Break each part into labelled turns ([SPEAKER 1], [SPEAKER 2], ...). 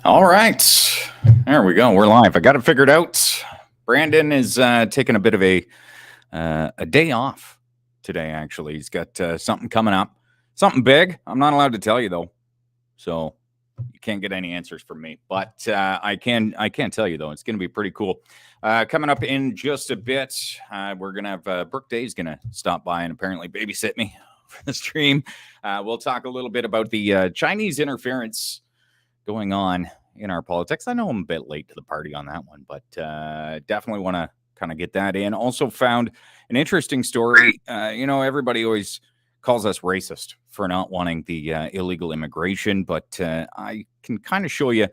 [SPEAKER 1] All right. There we go. We're live. I got it figured out. Brandon is taking a bit of a day off today, actually. He's got something coming up, something big. I'm not allowed to tell you, though. So you can't get any answers from me. But I can tell you, though. It's going to be pretty cool. Coming up in just a bit, we're going to have Brooke Day's going to stop by and apparently babysit me for the stream. We'll talk a little bit about the Chinese interference going on in our politics. I know I'm a bit late to the party on that one, but definitely want to kind of get that in. Also found an interesting story. Everybody always calls us racist for not wanting the illegal immigration, but I can kind of show you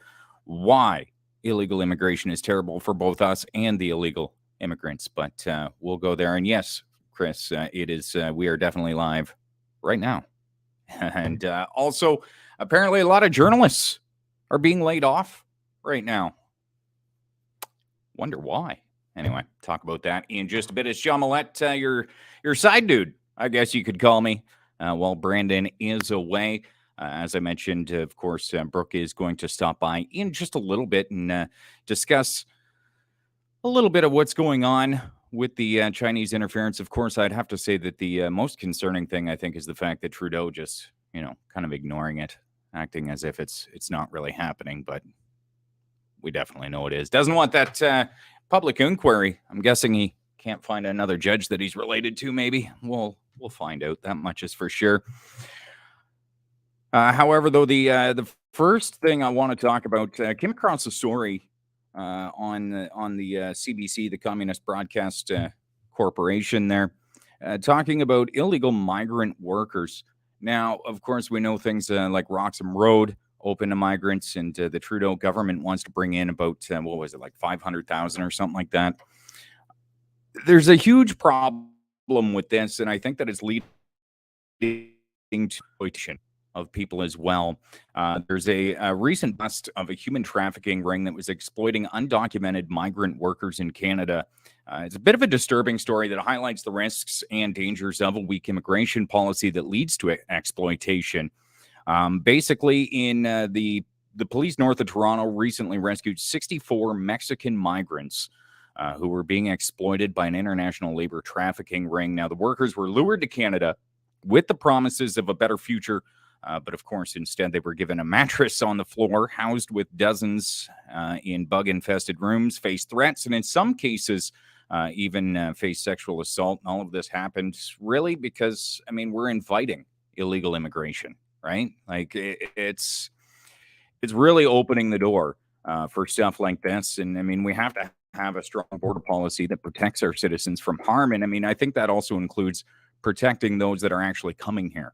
[SPEAKER 1] why illegal immigration is terrible for both us and the illegal immigrants. But we'll go there. And yes, Chris, it is. We are definitely live right now. And also, apparently, a lot of journalists are being laid off right now. Wonder why. Anyway, talk about that in just a bit. It's John Millette, your side dude, I guess you could call me, while Brandon is away. As I mentioned, of course, Brooke is going to stop by in just a little bit and discuss a little bit of what's going on with the Chinese interference. Of course, I'd have to say that the most concerning thing, I think, is the fact that Trudeau just, kind of ignoring it, acting as if it's not really happening, but we definitely know it is. Doesn't want that public inquiry. I'm guessing he can't find another judge that he's related to, maybe. We'll find out. That much is for sure. However, though, the first thing I want to talk about, came across a story on the CBC, the Communist Broadcast Corporation there, talking about illegal migrant workers. Now, of course, we know things like Roxham Road open to migrants, and the Trudeau government wants to bring in about, 500,000 or something like that. There's a huge problem with this, and I think that it's leading to exploitation of people as well. There's a recent bust of a human trafficking ring that was exploiting undocumented migrant workers in Canada. It's a bit of a disturbing story that highlights the risks and dangers of a weak immigration policy that leads to exploitation. Basically, in the police north of Toronto recently rescued 64 Mexican migrants who were being exploited by an international labor trafficking ring. Now, the workers were lured to Canada with the promises of a better future, but of course, instead, they were given a mattress on the floor, housed with dozens in bug-infested rooms, faced threats, and in some cases, even faced sexual assault. And all of this happened really because, we're inviting illegal immigration, right? Like it's really opening the door for stuff like this. And we have to have a strong border policy that protects our citizens from harm. And I think that also includes protecting those that are actually coming here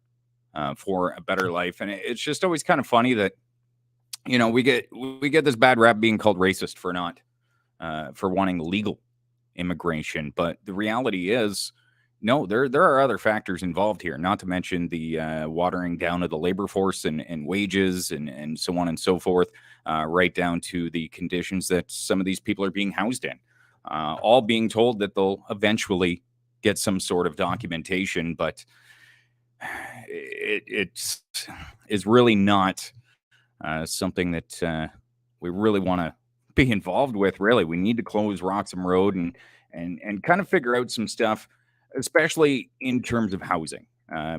[SPEAKER 1] for a better life. And it's just always kind of funny that, we get this bad rap being called racist for not for wanting legal immigration. But the reality is, no, there are other factors involved here, not to mention the watering down of the labor force and wages and so on and so forth, right down to the conditions that some of these people are being housed in, all being told that they'll eventually get some sort of documentation, but it is really not something that we really want to be involved with. Really, we need to close Roxham Road and kind of figure out some stuff, especially in terms of housing.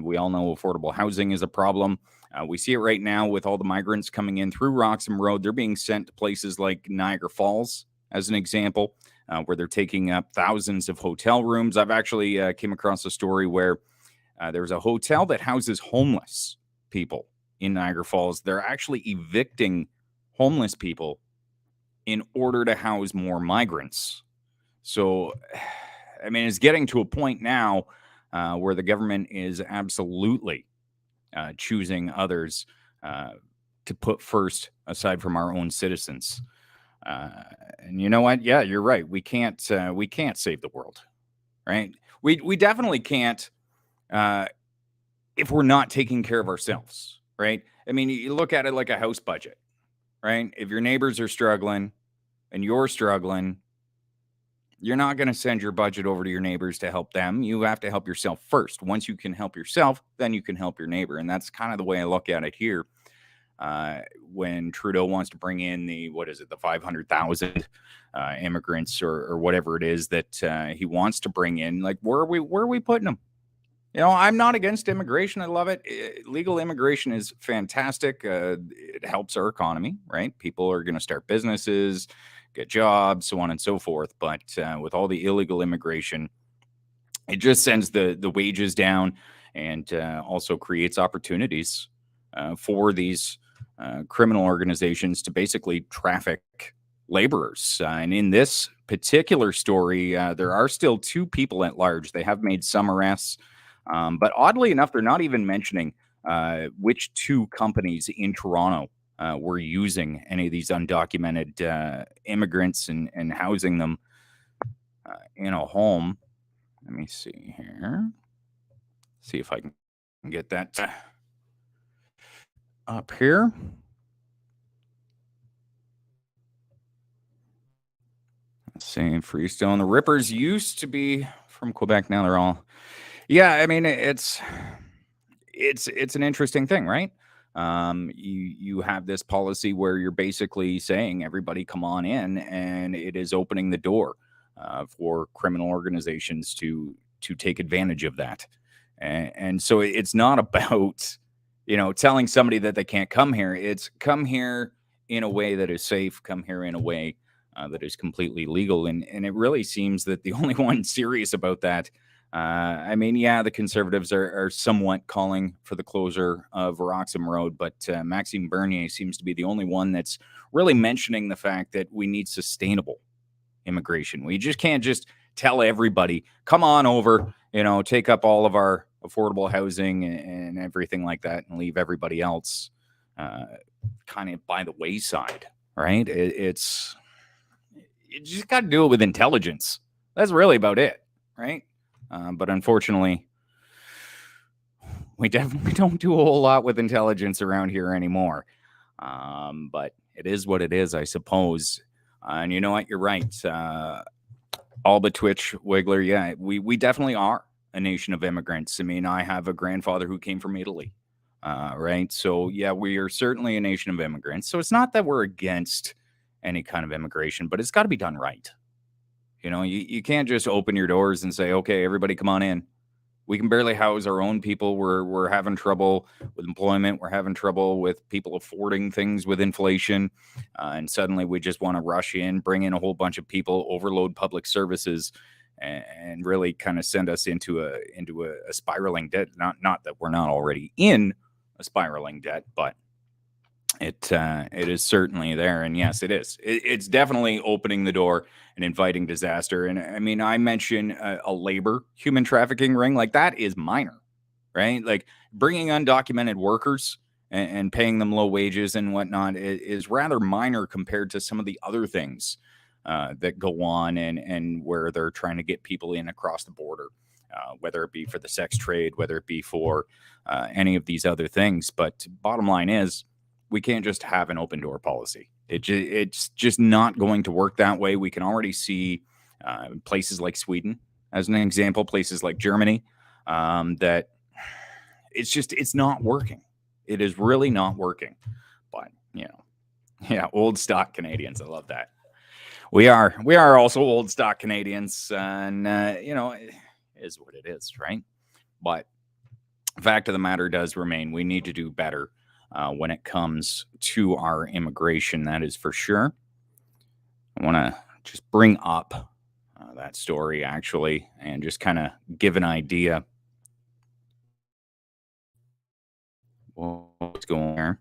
[SPEAKER 1] We all know affordable housing is a problem. We see it right now with all the migrants coming in through Roxham Road. They're being sent to places like Niagara Falls, as an example, where they're taking up thousands of hotel rooms. I've actually came across a story where there's a hotel that houses homeless people in Niagara Falls. They're actually evicting homeless people in order to house more migrants. So, it's getting to a point now where the government is absolutely choosing others to put first aside from our own citizens. And you know what? Yeah, you're right. We can't save the world, right? We definitely can't if we're not taking care of ourselves, right? You look at it like a house budget, right? If your neighbors are struggling and you're struggling, you're not going to send your budget over to your neighbors to help them. You have to help yourself first. Once you can help yourself, then you can help your neighbor. And that's kind of the way I look at it here. when Trudeau wants to bring in the 500,000 immigrants or whatever it is that he wants to bring in. Like, where are we putting them? I'm not against immigration. I love it. Legal immigration is fantastic. It helps our economy, right? People are going to start businesses, get jobs, so on and so forth. But with all the illegal immigration, it just sends the wages down and also creates opportunities for these criminal organizations to basically traffic laborers. And in this particular story, there are still 2 people at large. They have made some arrests. But oddly enough, they're not even mentioning which 2 companies in Toronto were using any of these undocumented immigrants and housing them in a home. Let me see here. See if I can get that up here. Let's see, Freestone. The Rippers used to be from Quebec. Now they're all. Yeah, I mean it's an interesting thing, right? You have this policy where you're basically saying everybody come on in, and it is opening the door for criminal organizations to take advantage of that. And so it's not about telling somebody that they can't come here. It's come here in a way that is safe, come here in a way that is completely legal, and it really seems that the only one serious about that. I mean, yeah, the Conservatives are somewhat calling for the closure of Roxham Road, but Maxime Bernier seems to be the only one that's really mentioning the fact that we need sustainable immigration. We just can't just tell everybody, come on over, take up all of our affordable housing and everything like that and leave everybody else kind of by the wayside, right? You just got to do it with intelligence. That's really about it, right? But unfortunately, we definitely don't do a whole lot with intelligence around here anymore. But it is what it is, I suppose. And you know what? You're right. All but Twitch Wiggler. Yeah, we definitely are a nation of immigrants. I mean, I have a grandfather who came from Italy. Right. So, yeah, we are certainly a nation of immigrants. So it's not that we're against any kind of immigration, but it's got to be done right. You can't just open your doors and say, okay, everybody come on in. We can barely house our own people. We're having trouble with employment. We're having trouble with people affording things with inflation. And suddenly we just want to rush in, bring in a whole bunch of people, overload public services, and really kind of send us into a spiraling debt. Not that we're not already in a spiraling debt, but it is certainly there. And yes, it is. It's definitely opening the door and inviting disaster. And I mean, I mentioned a labor human trafficking ring, like that is minor, right? Like bringing undocumented workers and paying them low wages and whatnot is rather minor compared to some of the other things that go on and where they're trying to get people in across the border, whether it be for the sex trade, whether it be for any of these other things. But bottom line is, we can't just have an open door policy. It's just not going to work that way. We can already see places like Sweden, as an example, places like Germany, that it's not working. It is really not working. But, yeah, old stock Canadians. I love that. We are also old stock Canadians, and, it is what it is, right? But the fact of the matter does remain, we need to do better when it comes to our immigration, that is for sure. I want to just bring up that story, actually, and just kind of give an idea what's going on here.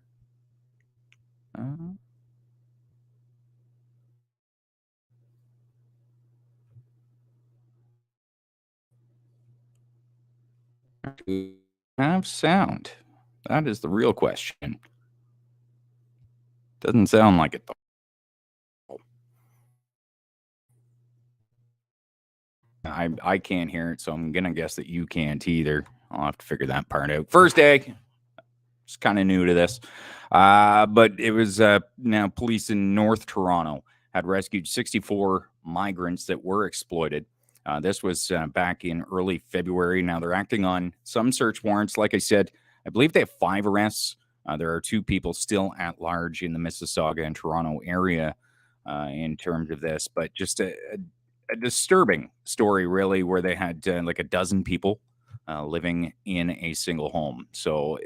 [SPEAKER 1] Do we have sound? That is the real question. Doesn't sound like it, though. I can't hear it, so I'm going to guess that you can't either. I'll have to figure that part out. First day, just kind of new to this. But it was now police in North Toronto had rescued 64 migrants that were exploited. This was back in early February. Now they're acting on some search warrants. Like I said, I believe they have 5 arrests There are 2 people still at large in the Mississauga and Toronto area in terms of this, but just a disturbing story, really, where they had like a dozen people living in a single home. So,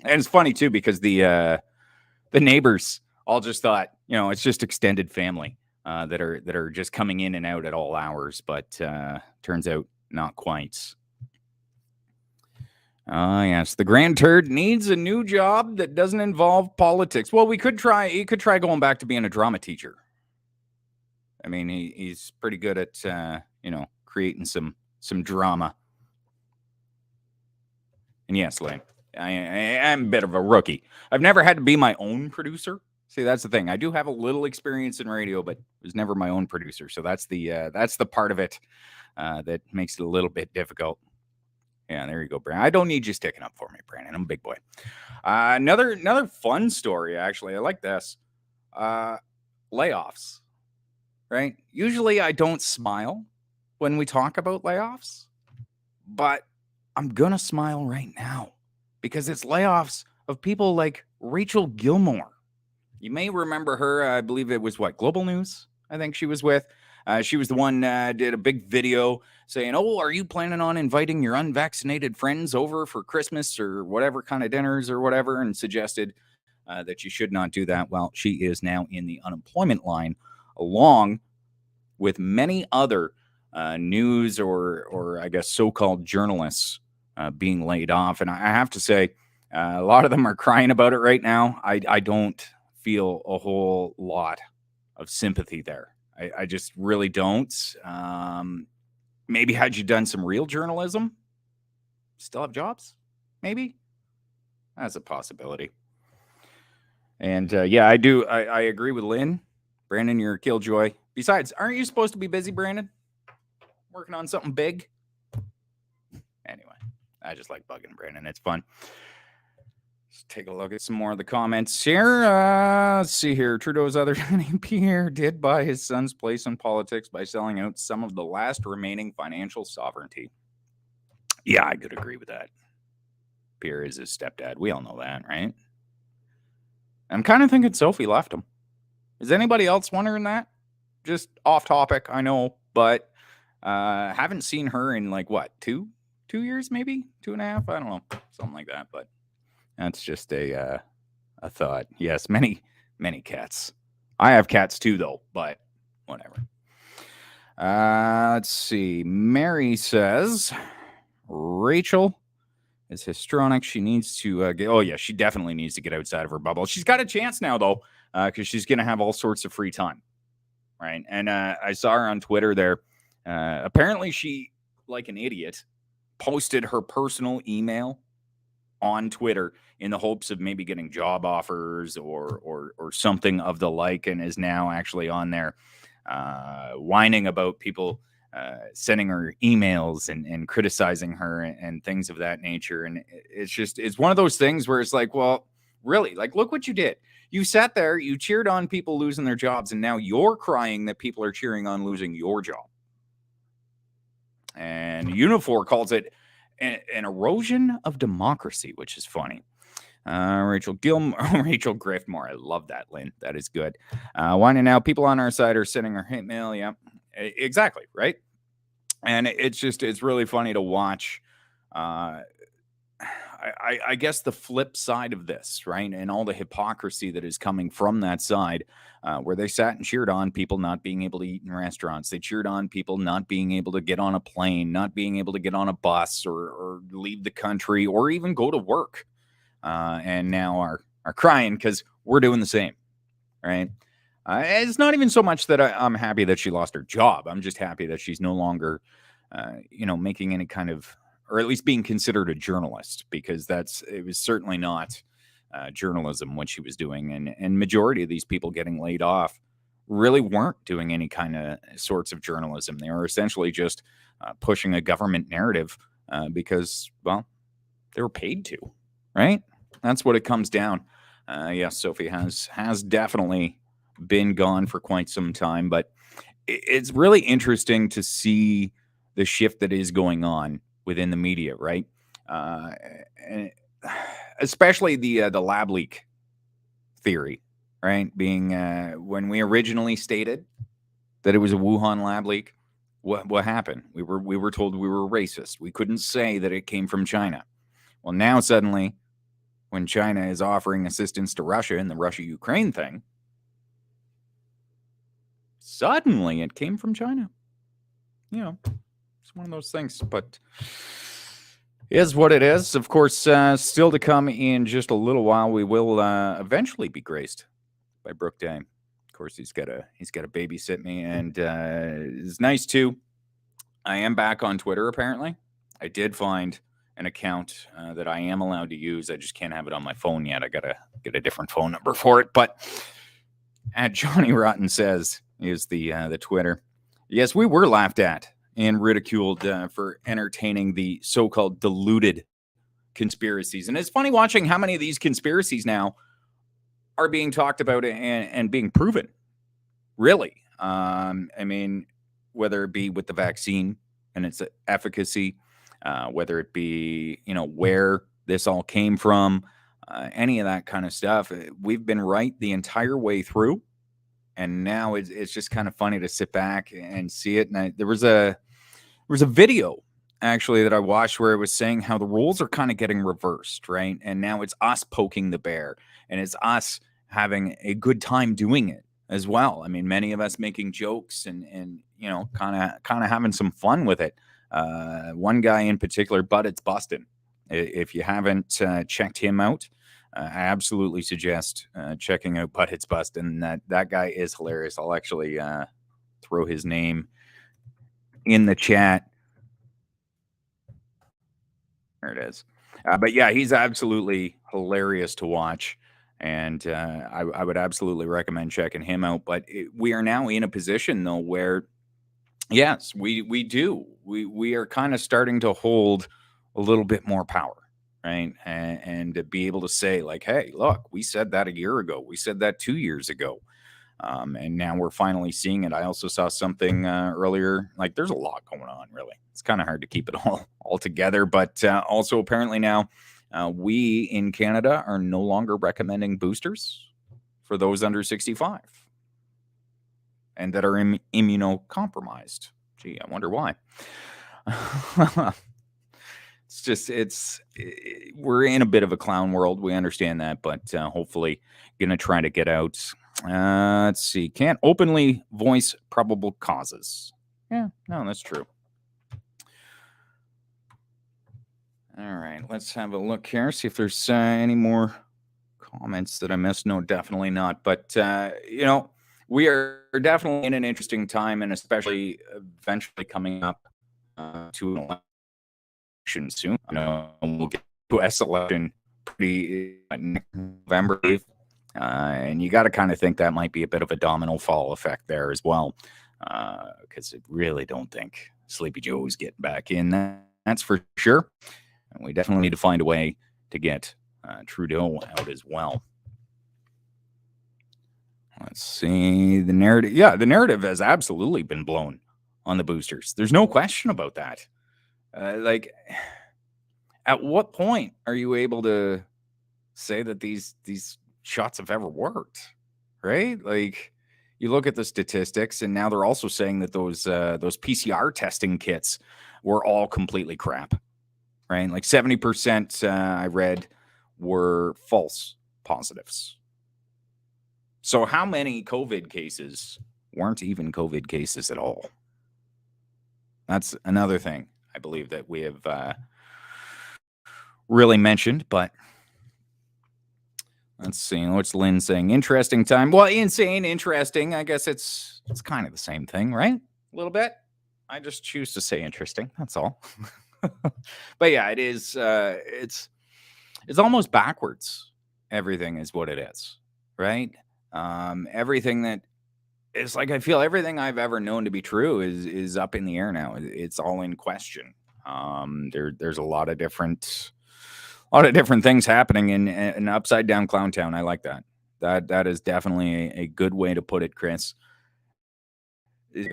[SPEAKER 1] and it's funny too because the neighbors all just thought, it's just extended family that are just coming in and out at all hours, but turns out not quite. Yes, the Grand Turd needs a new job that doesn't involve politics. Well, he could try going back to being a drama teacher. I mean, he's pretty good at creating some drama. And yes, Lane, I'm a bit of a rookie. I've never had to be my own producer. See, that's the thing. I do have a little experience in radio, but was never my own producer. So that's the part of it that makes it a little bit difficult. Yeah, there you go, Brandon. I don't need you sticking up for me, Brandon. I'm a big boy. Another fun story, actually. I like this. Layoffs, right? Usually I don't smile when we talk about layoffs, but I'm going to smile right now because it's layoffs of people like Rachel Gilmore. You may remember her. I believe it was Global News, I think she was with. She was the one did a big video saying, "Oh, are you planning on inviting your unvaccinated friends over for Christmas or whatever kind of dinners or whatever?" and suggested that you should not do that. Well, she is now in the unemployment line, along with many other news or I guess so-called journalists being laid off. And I have to say, a lot of them are crying about it right now. I don't feel a whole lot of sympathy there. I just really don't. Maybe had you done some real journalism, still have jobs? Maybe. That's a possibility. And yeah, I do. I agree with Lynn. Brandon, you're a killjoy. Besides, aren't you supposed to be busy, Brandon? Working on something big? Anyway, I just like bugging Brandon. It's fun. Let's take a look at some more of the comments here. Let's see here. Trudeau's other Pierre did buy his son's place in politics by selling out some of the last remaining financial sovereignty. Yeah, I could agree with that. Pierre is his stepdad. We all know that, right? I'm kind of thinking Sophie left him. Is anybody else wondering that? Just off topic, I know, but haven't seen her in 2 years, maybe 2.5. I don't know, something like that. But that's just a thought. Yes, many cats. I have cats too, though, but whatever. Let's see. Mary says Rachel is histrionic. She needs to get. Oh yeah, she definitely needs to get outside of her bubble. She's got a chance now, though, because she's going to have all sorts of free time, right? And I saw her on Twitter there. Apparently, she, like an idiot, posted her personal email on Twitter in the hopes of maybe getting job offers or something of the like, and is now actually on there whining about people sending her emails and criticizing her and things of that nature. And it's one of those things where it's like, well, really, look what you did. You sat there, you cheered on people losing their jobs, and now you're crying that people are cheering on losing your job. And Unifor calls it an erosion of democracy, which is funny. Rachel Griffmore. I love that, Lynn. That is good. Whining now, people on our side are sending her hate mail. Yeah, exactly. Right. And it's really funny to watch. I guess the flip side of this, right? And all the hypocrisy that is coming from that side, where they sat and cheered on people not being able to eat in restaurants. They cheered on people not being able to get on a plane, not being able to get on a bus or leave the country or even go to work. And now are crying because we're doing the same, right? It's not even so much that I'm happy that she lost her job. I'm just happy that she's no longer, making any kind of, or at least being considered a journalist, because it was certainly not journalism what she was doing. And majority of these people getting laid off really weren't doing any kind of sorts of journalism. They were essentially just pushing a government narrative because, well, they were paid to, right? That's what it comes down. Yes, Sophie has definitely been gone for quite some time, but it's really interesting to see the shift that is going on within the media, right? And especially the lab leak theory, right? Being when we originally stated that it was a Wuhan lab leak, what happened? We were told we were racist. We couldn't say that it came from China. Well, now suddenly, when China is offering assistance to Russia in the Russia-Ukraine thing, suddenly it came from China. It's one of those things, but is what it is. Of course, still to come in just a little while, we will eventually be graced by Brooke Day. Of course, he's got to babysit me, and it's nice too. I am back on Twitter. Apparently, I did find an account that I am allowed to use. I just can't have it on my phone yet. I gotta get a different phone number for it. But at Johnny Rotten Says is the Twitter. Yes, we were laughed at and ridiculed for entertaining the so-called deluded conspiracies. And it's funny watching how many of these conspiracies now are being talked about and being proven. Really. I mean, whether it be with the vaccine and its efficacy, whether it be, where this all came from, any of that kind of stuff. We've been right the entire way through. And now it's just kind of funny to sit back and see it. And there was a video actually that I watched where it was saying how the roles are kind of getting reversed, right? And now it's us poking the bear, and it's us having a good time doing it as well. I mean, many of us making jokes and kind of having some fun with it. One guy in particular, But It's Bustin'. If you haven't checked him out, I absolutely suggest checking out But It's Bustin'. That guy is hilarious. I'll actually throw his name in the chat. There it is. But yeah, he's absolutely hilarious to watch. And I would absolutely recommend checking him out. But we are now in a position, though, where, yes, we do. We are kind of starting to hold a little bit more power, right? And to be able to say, like, hey, look, we said that a year ago. We said that 2 years ago. And now we're finally seeing it. I also saw something earlier. Like, there's a lot going on, really. It's kind of hard to keep it all together. But also, apparently now, we in Canada are no longer recommending boosters for those under 65 and that are immunocompromised. Gee, I wonder why. We're in a bit of a clown world. We understand that, but hopefully going to try to get out. Let's see. Can't openly voice probable causes. Yeah, no, that's true. All right, let's have a look here. See if there's any more comments that I missed. No, definitely not. But, we are definitely in an interesting time, and especially eventually coming up to an election soon. We'll get to U.S. election pretty November 8th. And you got to kind of think that might be a bit of a domino fall effect there as well. Because I really don't think Sleepy Joe's getting back in. That's for sure. And we definitely need to find a way to get Trudeau out as well. Let's see the narrative. Yeah, the narrative has absolutely been blown on the boosters. There's no question about that. At what point are you able to say that these shots have ever worked? Right? Like, you look at the statistics, and now they're also saying that those PCR testing kits were all completely crap. Right? Like 70%, I read, were false positives. So how many COVID cases weren't even COVID cases at all? That's another thing I believe that we have really mentioned, but let's see. What's Lynn saying? Interesting time. Well, insane, interesting. I guess it's kind of the same thing, right? A little bit. I just choose to say interesting. That's all. But yeah, it is. It's almost backwards. Everything is what it is, right? Everything that is, like, I feel everything I've ever known to be true is up in the air now. It's all in question. There's a lot of different things happening in an upside down clown town. I like that. That is definitely a good way to put it, Chris.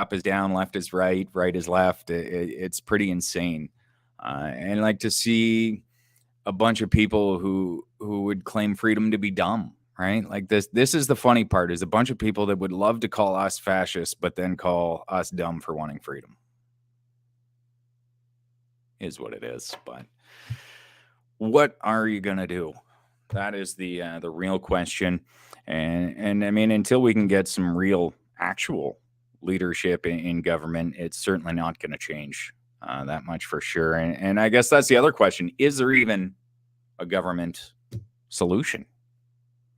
[SPEAKER 1] Up is down, left is right is left. It's pretty insane. And like to see a bunch of people who would claim freedom to be dumb, right? Like this is the funny part, is a bunch of people that would love to call us fascists, but then call us dumb for wanting freedom. Is what it is. But what are you gonna do? That is the real question. And I mean, until we can get some real actual leadership in government, it's certainly not going to change, that much for sure. And I guess that's the other question: is there even a government solution?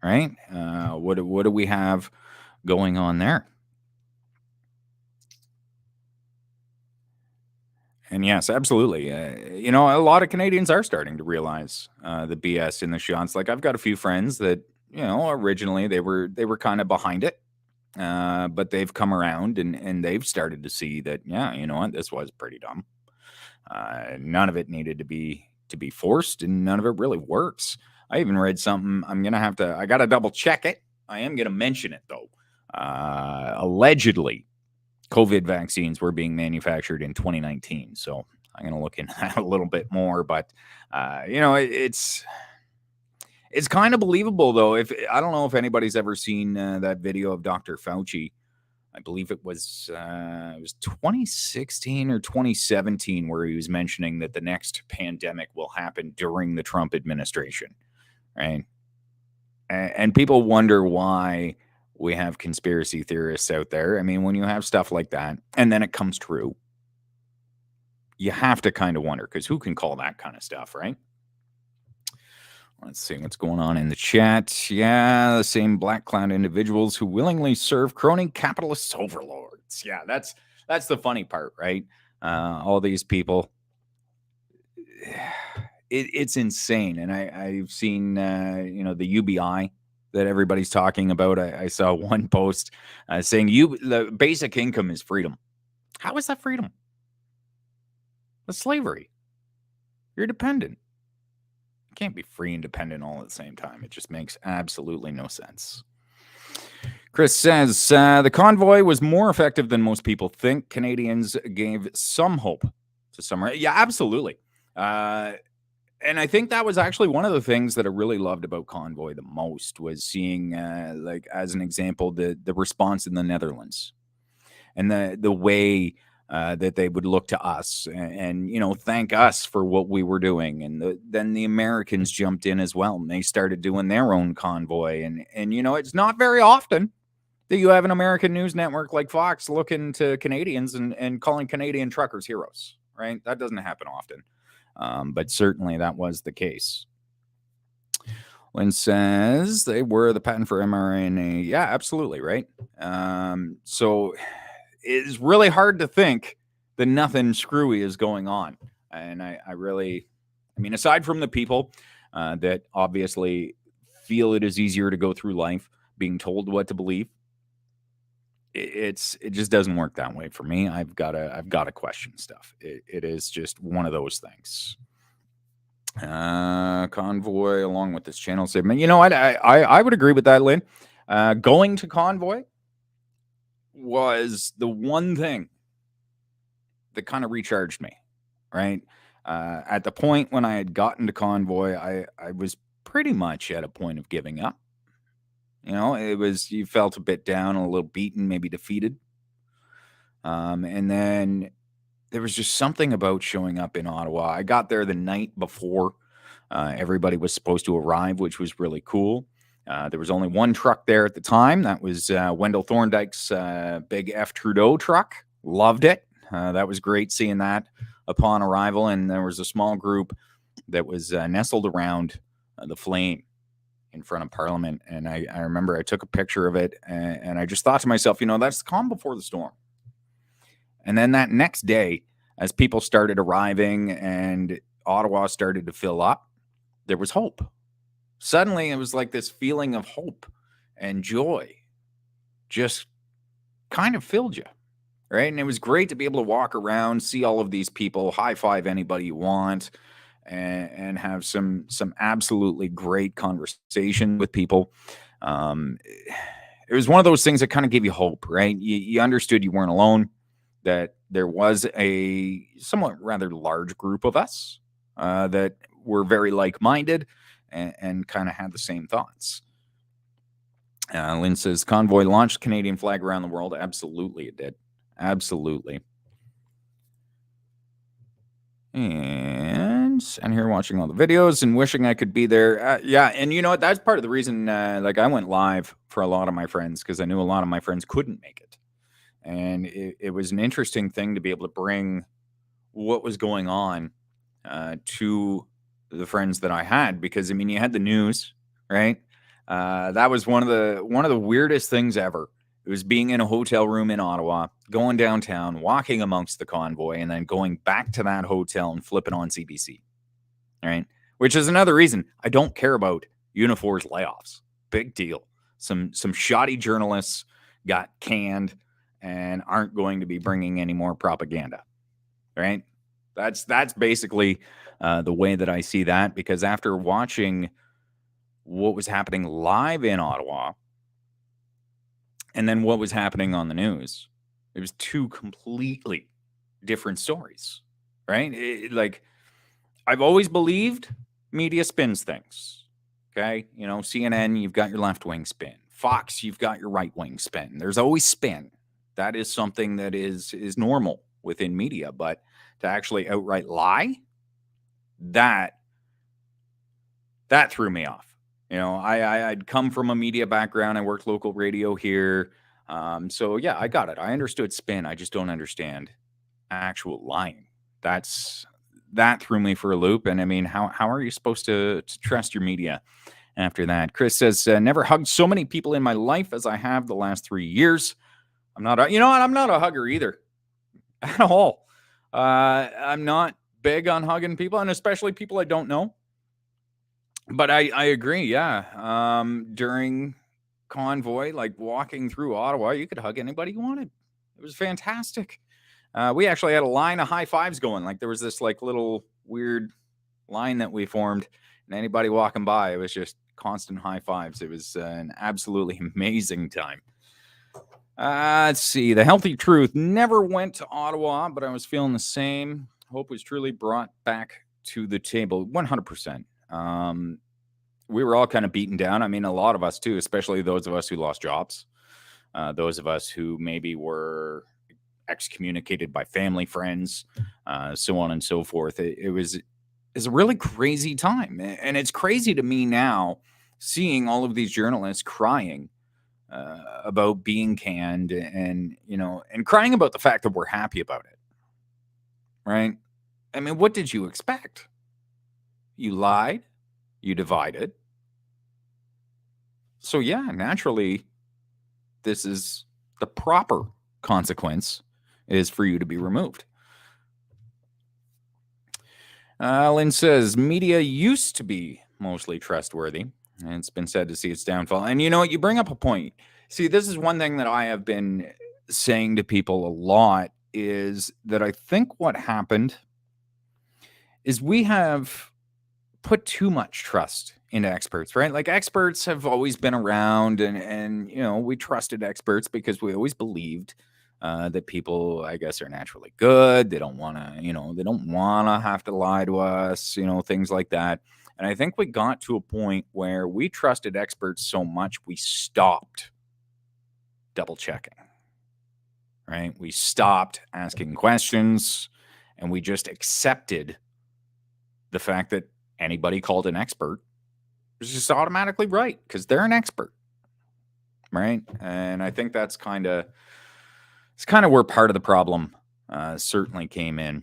[SPEAKER 1] Right? What do we have going on there? And yes, absolutely. A lot of Canadians are starting to realize the BS in the shots. Like, I've got a few friends that, originally they were kind of behind it, but they've come around and they've started to see that, yeah, you know what, this was pretty dumb. None of it needed to be forced, and none of it really works. I even read something. I got to double check it. I am gonna mention it though. Allegedly, COVID vaccines were being manufactured in 2019. So I'm going to look into that a little bit more. But it's kind of believable though. If I don't know if anybody's ever seen that video of Dr. Fauci. I believe it was 2016 or 2017 where he was mentioning that the next pandemic will happen during the Trump administration, right? And people wonder why we have conspiracy theorists out there. I mean, when you have stuff like that and then it comes true, you have to kind of wonder, because who can call that kind of stuff, right? Let's see what's going on in the chat. Yeah, the same black cloud individuals who willingly serve crony capitalist overlords. Yeah, that's the funny part, right? All these people. It's insane. And I've seen, the UBI that everybody's talking about. I saw one post saying the basic income is freedom. How is that freedom? That's slavery. You're dependent. You can't be free and dependent all at the same time. It just makes absolutely no sense. Chris says, the convoy was more effective than most people think. Canadians gave some hope to some. Yeah, absolutely. And I think that was actually one of the things that I really loved about Convoy the most, was seeing, like, as an example, the response in the Netherlands, and the way that they would look to us and thank us for what we were doing. And then the Americans jumped in as well, and they started doing their own convoy. And it's not very often that you have an American news network like Fox looking to Canadians and calling Canadian truckers heroes, right? That doesn't happen often. But certainly that was the case. Lynn says they were the patent for mRNA. Yeah, absolutely, right? So it's really hard to think that nothing screwy is going on. And I mean, aside from the people that obviously feel it is easier to go through life being told what to believe, it just doesn't work that way for me. I've got to question stuff. It is just one of those things. Convoy, along with this channel segment, I would agree with that, Lynn. Going to Convoy was the one thing that kind of recharged me, right? At the point when I had gotten to Convoy, I was pretty much at a point of giving up. You felt a bit down, a little beaten, maybe defeated. And then there was just something about showing up in Ottawa. I got there the night before everybody was supposed to arrive, which was really cool. There was only one truck there at the time. That was Wendell Thorndyke's big F. Trudeau truck. Loved it. That was great seeing that upon arrival. And there was a small group that was nestled around the flame in front of Parliament. And I remember I took a picture of it, and I just thought to myself, that's the calm before the storm. And then that next day, as people started arriving and Ottawa started to fill up, there was hope. Suddenly, it was like this feeling of hope and joy just kind of filled you, right? And it was great to be able to walk around, see all of these people, high five anybody you want, and have some absolutely great conversation with people. It was one of those things that kind of gave you hope, right? You understood you weren't alone, that there was a somewhat rather large group of us that were very like-minded and kind of had the same thoughts. Lynn says, convoy launched Canadian flag around the world. Absolutely, it did. Absolutely. And here watching all the videos and wishing I could be there. Yeah, and you know what? That's part of the reason, like, I went live for a lot of my friends because I knew a lot of my friends couldn't make it. And it was an interesting thing to be able to bring what was going on to the friends that I had, because I mean, you had the news, right? That was one of the weirdest things ever. It was being in a hotel room in Ottawa, going downtown, walking amongst the convoy, and then going back to that hotel and flipping on CBC, right? Which is another reason I don't care about Unifor's layoffs. Big deal. Some shoddy journalists got canned and aren't going to be bringing any more propaganda, right? That's basically the way that I see that, because after watching what was happening live in Ottawa and then what was happening on the news, it was two completely different stories, right? Like, I've always believed media spins things, okay? You know, CNN, you've got your left-wing spin. Fox, you've got your right-wing spin. There's always spin. That is something that is normal within media, but to actually outright lie, that threw me off. You know, I'd come from a media background. I worked local radio here. So yeah, I got it. I understood spin. I just don't understand actual lying. That threw me for a loop. And I mean, how are you supposed to trust your media after that? Chris says, never hugged so many people in my life as I have the last 3 years. I'm not a hugger either at all. I'm not big on hugging people, and especially people I don't know. But I agree, yeah. During convoy, like walking through Ottawa, you could hug anybody you wanted. It was fantastic. We actually had a line of high fives going. Like, there was this like little weird line that we formed, and anybody walking by, it was just constant high fives. It was an absolutely amazing time. Let's see. The Healthy Truth never went to Ottawa, but I was feeling the same. Hope was truly brought back to the table. 100%. We were all kind of beaten down. I mean, a lot of us too, especially those of us who lost jobs, those of us who maybe were excommunicated by family, friends, so on and so forth. It was a really crazy time. And it's crazy to me now seeing all of these journalists crying about being canned and crying about the fact that we're happy about it. Right? I mean, what did you expect? You lied, you divided. So yeah, naturally, this is the proper consequence, is for you to be removed. Lynn says, media used to be mostly trustworthy, and it's been said to see its downfall. And you know what? You bring up a point. See, this is one thing that I have been saying to people a lot, is that I think what happened is we have put too much trust into experts, right? Like, experts have always been around, and we trusted experts because we always believed that people, I guess, are naturally good. They don't want to, have to lie to us, things like that. And I think we got to a point where we trusted experts so much we stopped double checking, right? We stopped asking questions, and we just accepted the fact that anybody called an expert was just automatically right because they're an expert, right? And I think it's kind of where part of the problem certainly came in.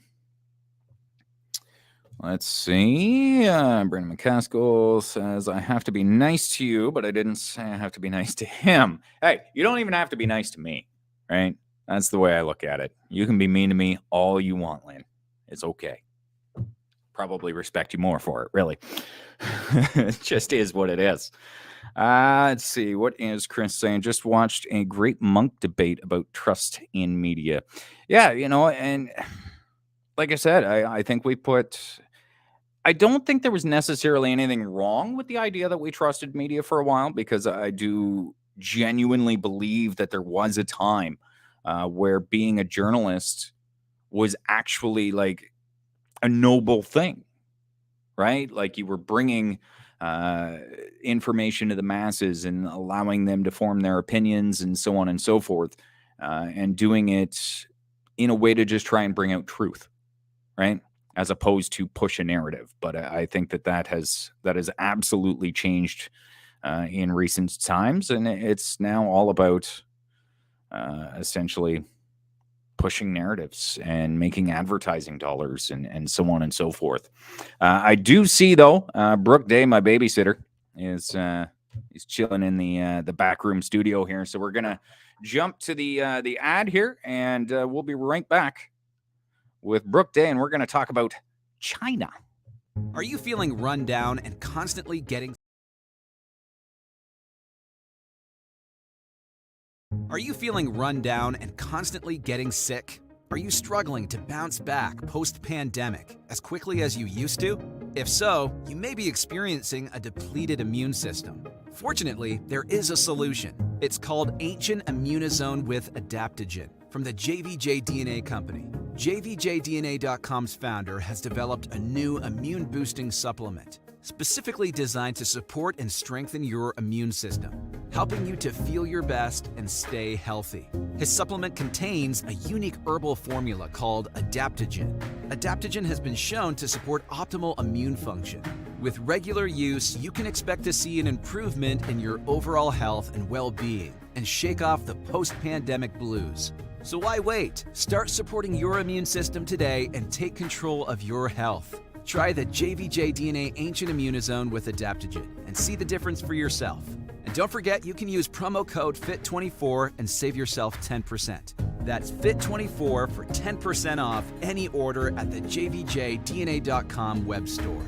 [SPEAKER 1] Let's see. Brandon McCaskill says, I have to be nice to you, but I didn't say I have to be nice to him. Hey, you don't even have to be nice to me, right? That's the way I look at it. You can be mean to me all you want, Lynn. It's okay. Probably respect you more for it, really. It just is what it is. Let's see. What is Chris saying? Just watched a great Monk debate about trust in media. Yeah, and like I said, I think I don't think there was necessarily anything wrong with the idea that we trusted media for a while, because I do genuinely believe that there was a time where being a journalist was actually like a noble thing, right? Like you were bringing information to the masses and allowing them to form their opinions and so on and so forth, and doing it in a way to just try and bring out truth, right? As opposed to push a narrative. But I think that has absolutely changed in recent times, and it's now all about essentially pushing narratives and making advertising dollars and so on and so forth. I do see though, Brooke Day, my babysitter, is he's chilling in the back room studio here. So we're gonna jump to the ad here, and we'll be right back with Brooke Day, and we're gonna talk about China.
[SPEAKER 2] Are you feeling run down and constantly getting sick? Are you struggling to bounce back post-pandemic as quickly as you used to? If so, you may be experiencing a depleted immune system. Fortunately, there is a solution. It's called Ancient Immunizone with Adaptogen from the JVJ DNA company. JVJDNA.com's founder has developed a new immune-boosting supplement specifically designed to support and strengthen your immune system, helping you to feel your best and stay healthy. His supplement contains a unique herbal formula called Adaptogen. Adaptogen has been shown to support optimal immune function. With regular use, you can expect to see an improvement in your overall health and well-being and shake off the post-pandemic blues. So why wait? Start supporting your immune system today and take control of your health. Try the JVJ DNA Ancient Immunizone with Adaptogen and see the difference for yourself. And don't forget, you can use promo code FIT24 and save yourself 10%. That's FIT24 for 10% off any order at the JVJDNA.com web store.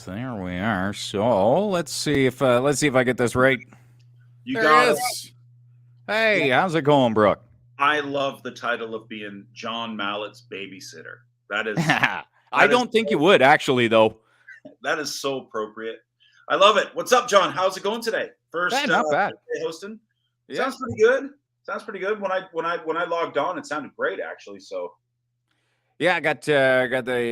[SPEAKER 1] There we are. So let's see if I get this right.
[SPEAKER 3] You
[SPEAKER 1] there
[SPEAKER 3] got
[SPEAKER 1] it. Hey, how's it going, Brooke?
[SPEAKER 3] I love the title of being John Mallett's babysitter. That is.
[SPEAKER 1] I don't think you would actually, though.
[SPEAKER 3] That is so appropriate. I love it. What's up, John? How's it going today? First,
[SPEAKER 1] not bad.
[SPEAKER 3] Hosting.
[SPEAKER 1] Yeah.
[SPEAKER 3] Sounds pretty good. Sounds pretty good. When I logged on, it sounded great actually. So.
[SPEAKER 1] Yeah, I got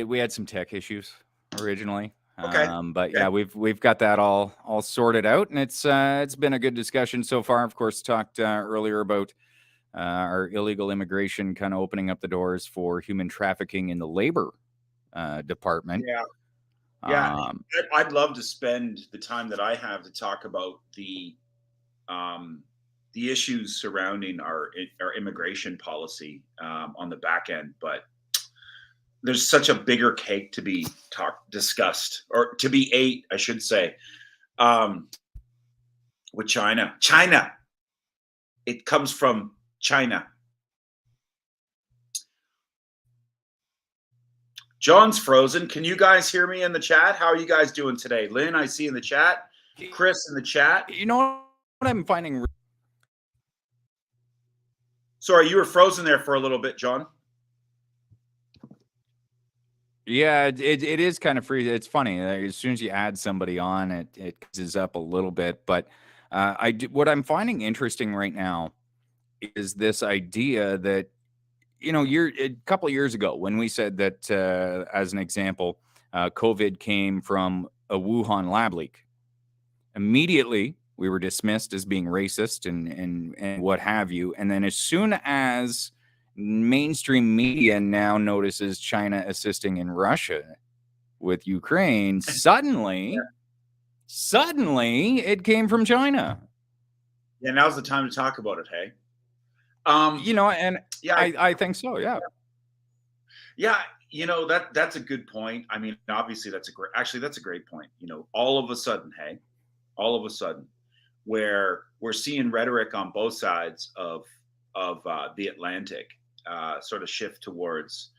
[SPEAKER 1] we had some tech issues originally.
[SPEAKER 3] Okay.
[SPEAKER 1] But yeah, we've got that all sorted out, and it's been a good discussion so far. Of course, talked earlier about our illegal immigration kind of opening up the doors for human trafficking in the labor department.
[SPEAKER 3] Yeah. I'd love to spend the time that I have to talk about the issues surrounding our immigration policy on the back end, but there's such a bigger cake to be discussed, or to be ate, I should say, with China. China. It comes from China. John's frozen. Can you guys hear me in the chat? How are you guys doing today? Lynn, I see in the chat. Chris in the chat.
[SPEAKER 1] You know what I'm finding?
[SPEAKER 3] Sorry, you were frozen there for a little bit, John.
[SPEAKER 1] Yeah, it is kind of free. It's funny. As soon as you add somebody on, it comes up a little bit. But what I'm finding interesting right now is this idea that, a couple of years ago when we said that, as an example, COVID came from a Wuhan lab leak. Immediately, we were dismissed as being racist and what have you. And then as soon as mainstream media now notices China assisting in Russia with Ukraine, suddenly it came from China.
[SPEAKER 3] Yeah, now's the time to talk about it, hey?
[SPEAKER 1] And yeah, I think so. Yeah.
[SPEAKER 3] That's a good point. I mean, obviously that's a great point. All of a sudden, where we're seeing rhetoric on both sides of the Atlantic sort of shift towards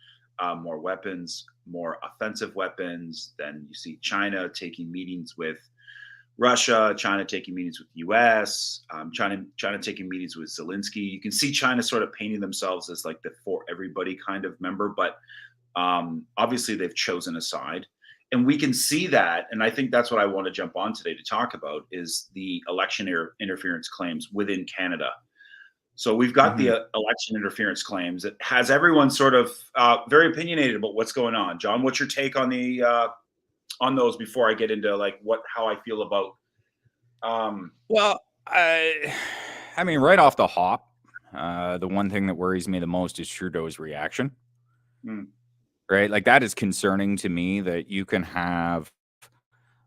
[SPEAKER 3] more weapons, more offensive weapons. Then you see China taking meetings with Russia, China taking meetings with the U.S., China taking meetings with Zelensky. You can see China sort of painting themselves as like the for everybody kind of member, but obviously they've chosen a side. And we can see that, and I think that's what I want to jump on today to talk about, is the election interference claims within Canada. So we've got
[SPEAKER 1] Mhm.
[SPEAKER 3] the election interference claims. It has everyone sort of very opinionated about what's going on. John, what's your take on the on those before I get into like how I feel about
[SPEAKER 1] Well, I mean, right off the hop, the one thing that worries me the most is Trudeau's reaction,
[SPEAKER 3] mm,
[SPEAKER 1] right? Like that is concerning to me that you can have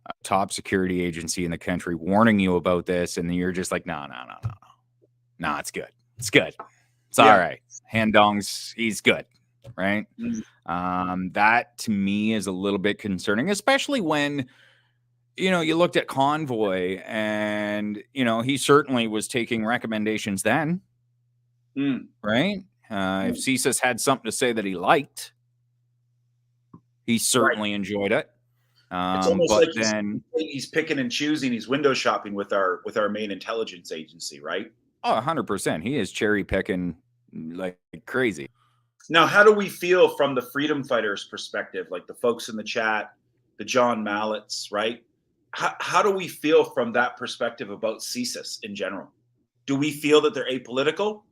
[SPEAKER 1] a top security agency in the country warning you about this, and then you're just like, no, no, no, no, no, no, it's good, it's good, it's all
[SPEAKER 3] yeah.
[SPEAKER 1] right. Handong's, he's good, right?
[SPEAKER 3] Mm,
[SPEAKER 1] That to me is a little bit concerning, especially when you looked at Convoy, and he certainly was taking recommendations then,
[SPEAKER 3] mm,
[SPEAKER 1] right? If
[SPEAKER 3] mm.
[SPEAKER 1] CSIS had something to say that he liked, he
[SPEAKER 3] Right.
[SPEAKER 1] certainly enjoyed it.
[SPEAKER 3] It's almost
[SPEAKER 1] But
[SPEAKER 3] like
[SPEAKER 1] then,
[SPEAKER 3] he's picking and choosing. He's window shopping with our main intelligence agency, right?
[SPEAKER 1] oh, 100%, he is cherry picking like crazy.
[SPEAKER 3] Now, how do we feel from the freedom fighters' perspective, like the folks in the chat, the John Mallets, right? How do we feel from that perspective about CSIS in general? Do we feel that they're apolitical?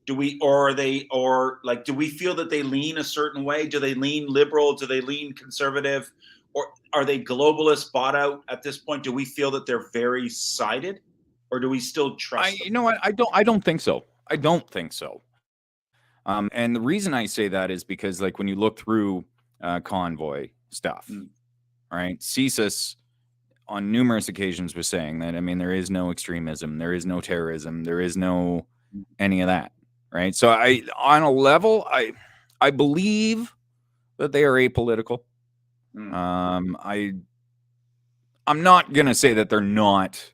[SPEAKER 3] Do we, or are they, or like, do we feel that they lean a certain way? Do they lean liberal? Do they lean conservative? Or are they globalist bought out at this point? Do we feel that they're very sided, or do we still trust them?
[SPEAKER 1] You know what? I don't think so. I don't think so. And the reason I say that is because, like, when you look through Convoy stuff,
[SPEAKER 3] Mm,
[SPEAKER 1] right? CSIS on numerous occasions was saying that, I mean, there is no extremism, there is no terrorism, there is no
[SPEAKER 3] mm,
[SPEAKER 1] any of that, right? So on a level, I believe that they are apolitical.
[SPEAKER 3] mm,
[SPEAKER 1] I'm not gonna say that they're not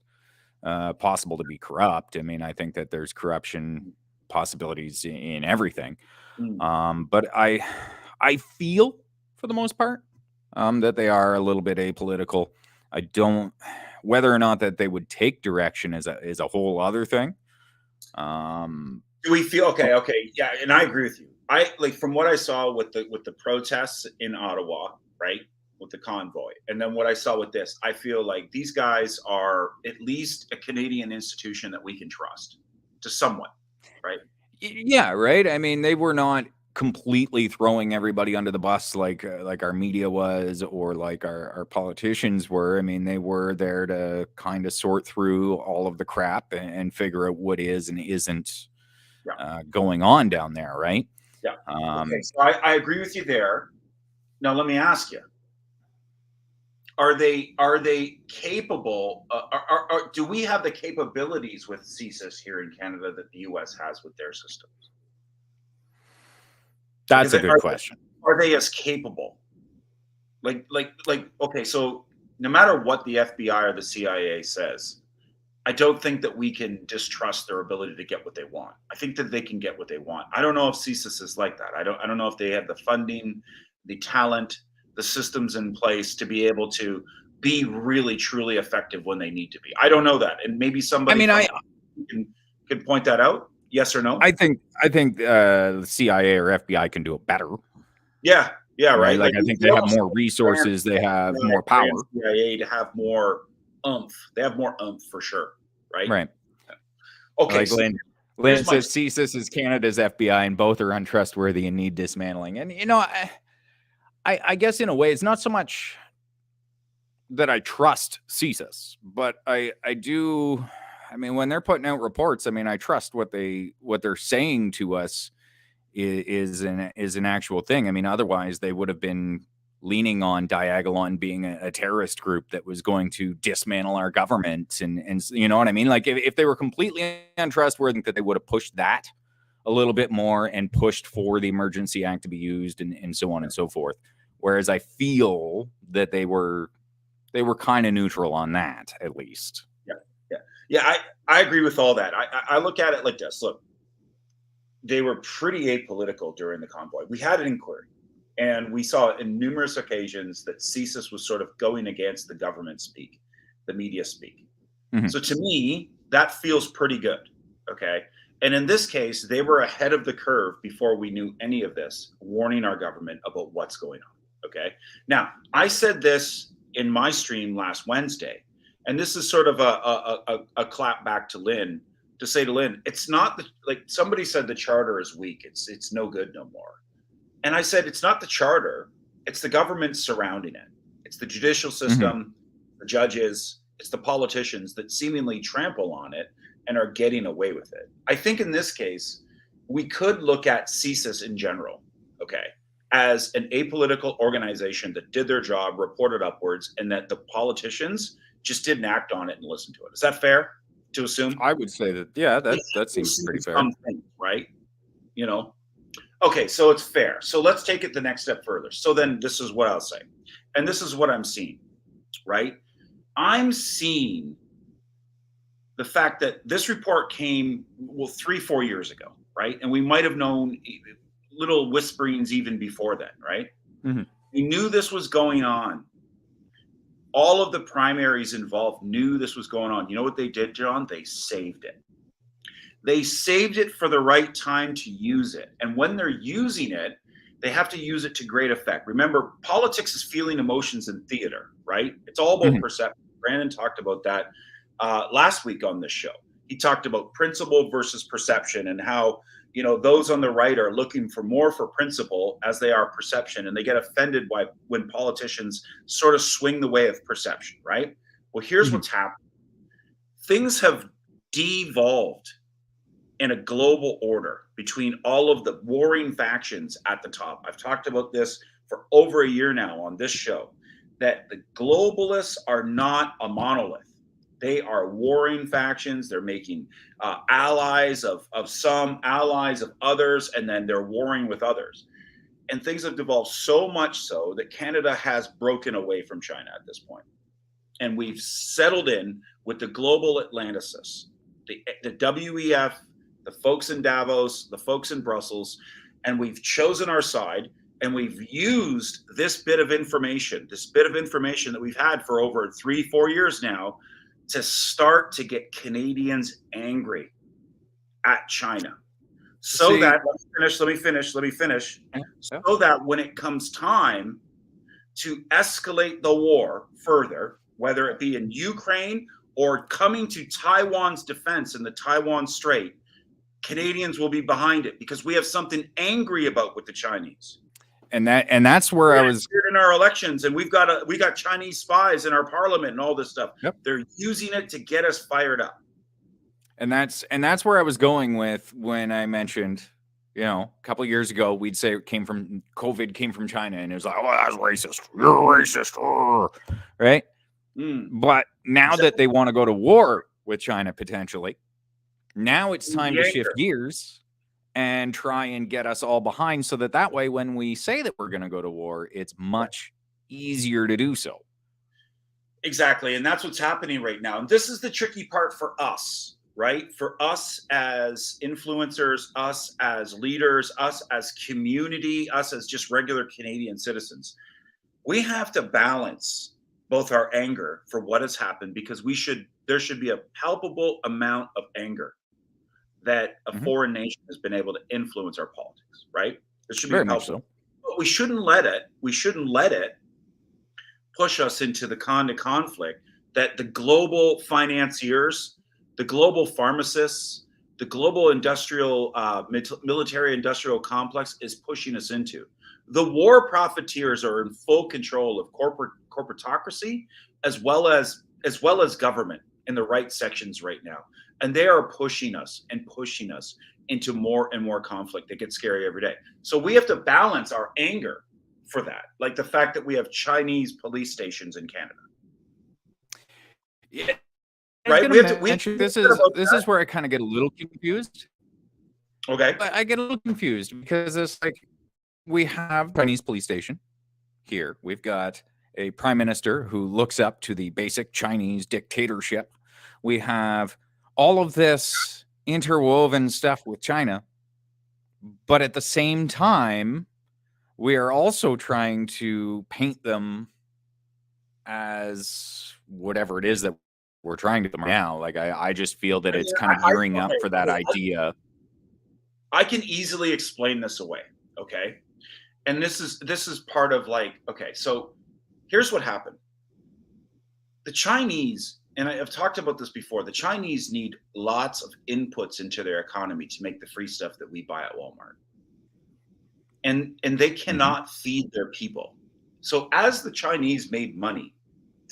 [SPEAKER 1] possible to be corrupt. I mean, I think that there's corruption possibilities in everything.
[SPEAKER 3] mm.
[SPEAKER 1] But I feel for the most part that they are a little bit apolitical. I don't whether or not that they would take direction is a whole other thing.
[SPEAKER 3] Do we feel
[SPEAKER 1] But
[SPEAKER 3] okay? Okay, yeah, and I agree with you. I like from what I saw with the protests in Ottawa, right? With the convoy, and then what I saw with this, I feel like these guys are at least a Canadian institution that we can trust to somewhat, right?
[SPEAKER 1] yeah, right. I mean, they were not completely throwing everybody under the bus like our media was, or like our politicians were. I mean, they were there to kind of sort through all of the crap and figure out what is and isn't
[SPEAKER 3] Yeah,
[SPEAKER 1] going on down there, right?
[SPEAKER 3] yeah. Okay,
[SPEAKER 1] Um,
[SPEAKER 3] so I agree with you there. Now let me ask you: are they capable? Do we have the capabilities with CSIS here in Canada that the U.S. has with their systems? Like,
[SPEAKER 1] that's a good question.
[SPEAKER 3] are they as capable? Like okay, so no matter what the FBI or the CIA says, I don't think that we can distrust their ability to get what they want. I think that they can get what they want. I don't know if CSIS is like that. I don't know if they have the funding, the talent, the systems in place to be able to be really truly effective when they need to be. I don't know that. And maybe
[SPEAKER 1] I
[SPEAKER 3] somebody
[SPEAKER 1] mean,
[SPEAKER 3] from can point that out. Yes or no?
[SPEAKER 1] I think the CIA or FBI can do it better,
[SPEAKER 3] Yeah. Yeah,
[SPEAKER 1] right?
[SPEAKER 3] right.
[SPEAKER 1] Like
[SPEAKER 3] Like
[SPEAKER 1] I think
[SPEAKER 3] we
[SPEAKER 1] they have
[SPEAKER 3] almost
[SPEAKER 1] more resources, they have more
[SPEAKER 3] Grand
[SPEAKER 1] power,
[SPEAKER 3] CIA to have more oomph. They have more oomph for sure, right?
[SPEAKER 1] right?
[SPEAKER 3] Okay,
[SPEAKER 1] Like
[SPEAKER 3] so
[SPEAKER 1] Lynn
[SPEAKER 3] here's my
[SPEAKER 1] says, CSIS is Canada's FBI, and both are untrustworthy and need dismantling. And I guess in a way, it's not so much that I trust CSIS, but I do. I mean, when they're putting out reports, I mean, I trust what they're saying to us is an actual thing. I mean, otherwise they would have been leaning on Diagolon being a terrorist group that was going to dismantle our government, and you know what I mean? Like if they were completely untrustworthy, that they would have pushed that a little bit more and pushed for the Emergency Act to be used, and so on and so forth. Whereas I feel that they were kind of neutral on that, at least.
[SPEAKER 3] yeah, yeah, yeah. I agree with all that. I look at it like this. Look, they were pretty apolitical during the convoy. We had an inquiry, and we saw in numerous occasions that CSIS was sort of going against the government speak, the media speak.
[SPEAKER 1] Mhm.
[SPEAKER 3] So to me, that feels pretty good. Okay. And in this case, they were ahead of the curve before we knew any of this, warning our government about what's going on. Okay. Now, I said this in my stream last Wednesday, and this is sort of a clap back to Lynn to say to Lynn, it's not like somebody said the charter is weak. It's no good no more. And I said, it's not the charter, it's the government surrounding it. It's the judicial system, the judges, it's the politicians that seemingly trample on it and are getting away with it. I think in this case, we could look at CSIS in general, okay, as an apolitical organization that did their job, reported upwards, and that the politicians just didn't act on it and listen to it. Is that fair to assume?
[SPEAKER 1] I would say that, yeah, that seems pretty fair.
[SPEAKER 3] Something, right? You know? Okay, so it's fair. So let's take it the next step further. So then this is what I'll say. And this is what I'm seeing, right? I'm seeing the fact that this report came, well, 3-4 years ago, right? And we might have known little whisperings even before then, right? We knew this was going on. All of the primaries involved knew this was going on. You know what they did, John? They saved it. They saved it for the right time to use it. And when they're using it, they have to use it to great effect. Remember, politics is feeling emotions in theater, right? It's all about perception. Brandon talked about that last week on this show. He talked about principle versus perception and how, you know, those on the right are looking for more for principle as they are perception, and they get offended when politicians sort of swing the way of perception, right? Well, here's what's happened. Things have devolved in a global order between all of the warring factions at the top. I've talked about this for over a year now on this show, that the globalists are not a monolith. They are warring factions. They're making allies of some, allies of others, and then they're warring with others. And things have devolved so much so that Canada has broken away from China at this point. And we've settled in with the global Atlanticists, the WEF, the folks in Davos, the folks in Brussels, and we've chosen our side, and we've used this bit of information that we've had for over 3-4 years now to start to get Canadians angry at China. So that, let me finish. So that when it comes time to escalate the war further, whether it be in Ukraine or coming to Taiwan's defense in the Taiwan Strait, Canadians will be behind it because we have something angry about with the Chinese.
[SPEAKER 1] And that's where I was
[SPEAKER 3] in our elections, and we got Chinese spies in our parliament and all this stuff.
[SPEAKER 1] Yep.
[SPEAKER 3] They're using it to get us fired up.
[SPEAKER 1] And that's where I was going with when I mentioned, you know, a couple of years ago, we'd say COVID came from China, and it was like, oh, that's racist. You're racist. Oh. Right. But now that they want to go to war with China, potentially, now it's time to shift gears and try and get us all behind so that way, when we say that we're going to go to war, it's much easier to do so.
[SPEAKER 3] Exactly. And that's what's happening right now. And this is the tricky part for us, right? For us as influencers, us as leaders, us as community, us as just regular Canadian citizens. We have to balance both our anger for what has happened, because there should be a palpable amount of anger that a foreign nation has been able to influence our politics, right? There should be
[SPEAKER 1] very much so.
[SPEAKER 3] But we shouldn't let it push us into the kind of conflict that the global financiers, the global pharmacists, the global industrial, military industrial complex is pushing us into. The war profiteers are in full control of corporatocracy as well as government in the right sections right now. And they are pushing us into more and more conflict that gets scary every day. So we have to balance our anger for that, like the fact that we have Chinese police stations in Canada.
[SPEAKER 1] Yeah,
[SPEAKER 3] right.
[SPEAKER 1] This is where I kind of get a little confused.
[SPEAKER 3] Okay,
[SPEAKER 1] I get a little confused because it's like we have Chinese police station here. We've got a prime minister who looks up to the basic Chinese dictatorship. We have all of this interwoven stuff with China, but at the same time, we are also trying to paint them as whatever it is that we're trying to do now. Like, I just feel that it's kind of gearing up for that idea.
[SPEAKER 3] I can easily explain this away, okay? And this is part of, like, okay, so here's what happened. The Chinese and I've talked about this before, the Chinese need lots of inputs into their economy to make the free stuff that we buy at Walmart. And they cannot feed their people. So as the Chinese made money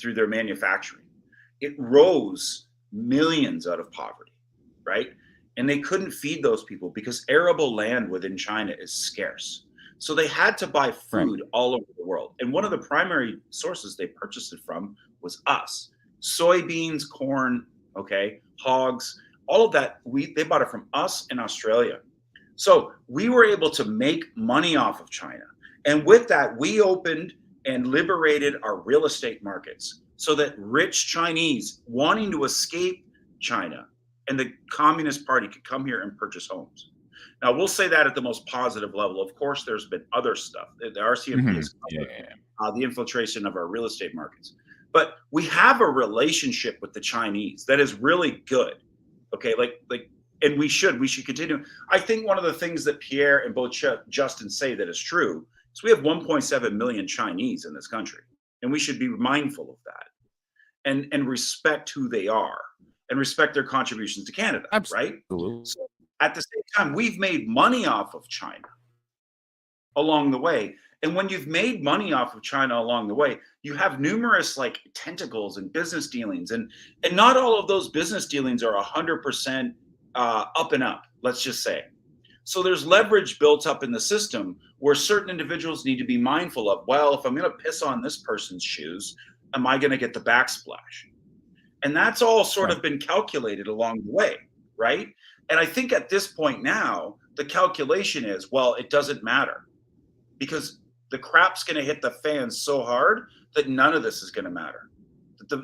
[SPEAKER 3] through their manufacturing, it rose millions out of poverty, right? And they couldn't feed those people because arable land within China is scarce. So they had to buy food all over the world. And one of the primary sources they purchased it from was us. Soybeans, corn, okay, hogs, all of that, they bought it from us in Australia. So we were able to make money off of China. And with that, we opened and liberated our real estate markets so that rich Chinese wanting to escape China and the Communist Party could come here and purchase homes. Now, we'll say that at the most positive level. Of course, there's been other stuff. The RCMP is the infiltration of our real estate markets. But we have a relationship with the Chinese that is really good. Okay, and we should continue. I think one of the things that Pierre and both Justin say that is true is we have 1.7 million Chinese in this country, and we should be mindful of that and respect who they are and respect their contributions to Canada.
[SPEAKER 1] Absolutely.
[SPEAKER 3] Right? So at the same time, we've made money off of China along the way. And when you've made money off of China along the way, you have numerous like tentacles and business dealings. And not all of those business dealings are 100% up and up, let's just say. So there's leverage built up in the system where certain individuals need to be mindful of, well, if I'm going to piss on this person's shoes, am I going to get the backsplash? And that's all sort of been calculated along the way, right? And I think at this point now, the calculation is, well, it doesn't matter because the crap's going to hit the fan so hard that none of this is going to matter. That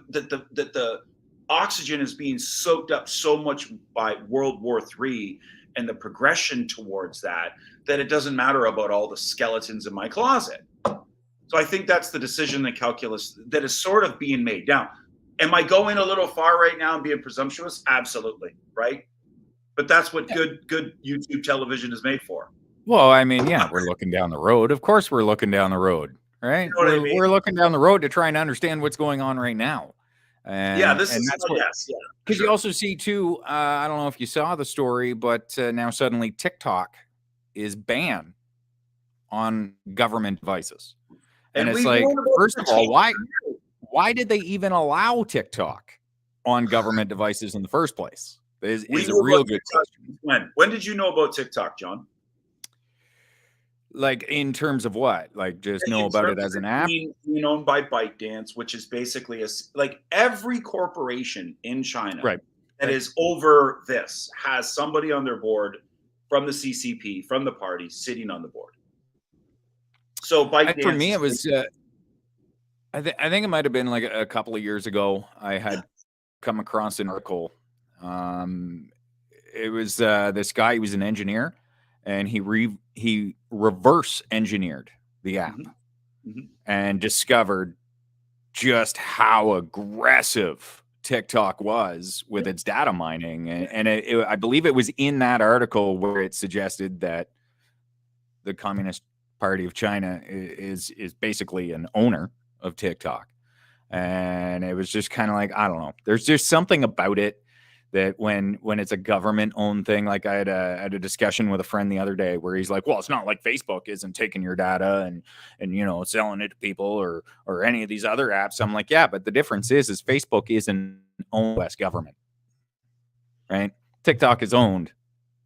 [SPEAKER 3] the oxygen is being soaked up so much by World War III and the progression towards that it doesn't matter about all the skeletons in my closet. So I think that's the decision, the calculus that is sort of being made. Now, am I going a little far right now and being presumptuous? Absolutely, right? But that's what good YouTube television is made for.
[SPEAKER 1] Well, I mean, yeah, we're looking down the road. Of course, we're looking down the road, right?
[SPEAKER 3] You know what I mean?
[SPEAKER 1] We're looking down the road to try and understand what's going on right now. And,
[SPEAKER 3] this is
[SPEAKER 1] that's what, because you also see too. I don't know if you saw the story, but now suddenly TikTok is banned on government devices, and it's like, first of all, why did they even allow TikTok on government devices in the first place? Is a real good question.
[SPEAKER 3] When did you know about TikTok, John?
[SPEAKER 1] Like in terms of what? Like just know about it as an app?
[SPEAKER 3] Owned by ByteDance, which is basically like every corporation in China that is over this has somebody on their board from the CCP, from the party, sitting on the board. So ByteDance,
[SPEAKER 1] for me, it was. I think it might have been like a couple of years ago. I had come across an article. It was this guy. He was an engineer, and he reverse engineered the app and discovered just how aggressive TikTok was with its data mining. And I believe it was in that article where it suggested that the Communist Party of China is basically an owner of TikTok. And it was just kind of like, I don't know. There's just something about it that when it's a government owned thing, like I had a discussion with a friend the other day where he's like, well, it's not like Facebook isn't taking your data and selling it to people or any of these other apps. I'm like, yeah, but the difference is Facebook isn't owned by US government, right? TikTok is owned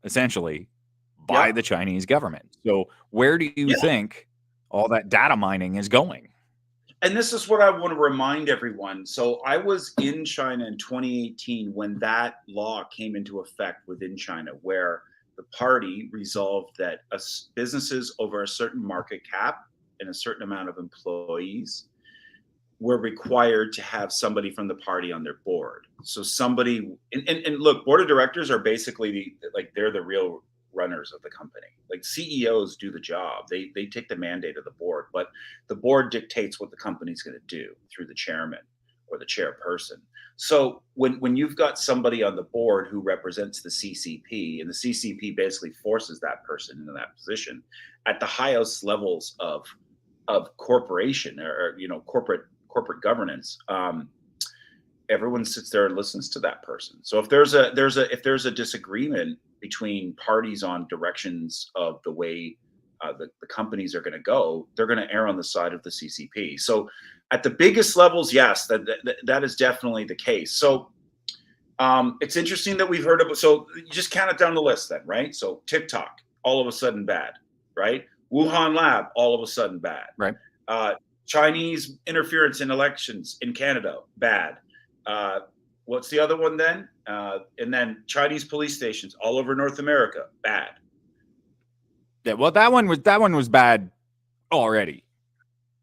[SPEAKER 1] essentially by the Chinese government. So where do you think all that data mining is going?
[SPEAKER 3] And this is what I want to remind everyone. So I was in China in 2018 when that law came into effect within China, where the party resolved that businesses over a certain market cap and a certain amount of employees were required to have somebody from the party on their board. So somebody, and look, board of directors are basically they're the real runners of the company. Like CEOs do the job. They take the mandate of the board, but the board dictates what the company's going to do through the chairman or the chairperson. So when you've got somebody on the board who represents the CCP, and the CCP basically forces that person into that position at the highest levels of corporation or corporate governance, everyone sits there and listens to that person. So if there's a disagreement between parties on directions of the way the companies are going to go, they're going to err on the side of the CCP. So at the biggest levels, yes, that is definitely the case. So it's interesting that we've heard about. So you just count it down the list, then, right? So TikTok, all of a sudden bad, right? Wuhan Lab, all of a sudden bad,
[SPEAKER 1] right?
[SPEAKER 3] Chinese interference in elections in Canada, bad. What's the other one then? And then Chinese police stations all over North America, bad.
[SPEAKER 1] Yeah, well, that one was bad already.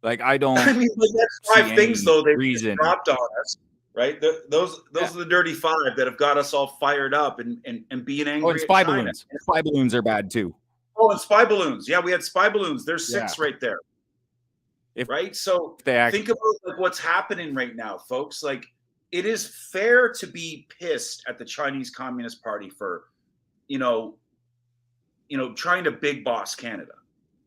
[SPEAKER 1] Like, I don't.
[SPEAKER 3] I mean, that's 5 things though they've dropped on us, right? Those are the dirty 5 that have got us all fired up and being angry.
[SPEAKER 1] Oh, and spy balloons. Spy balloons are bad too.
[SPEAKER 3] Oh, and spy balloons. Yeah, we had spy balloons. There's 6 right there. Right? So think about like what's happening right now, folks. Like, it is fair to be pissed at the Chinese Communist Party for, trying to big boss Canada.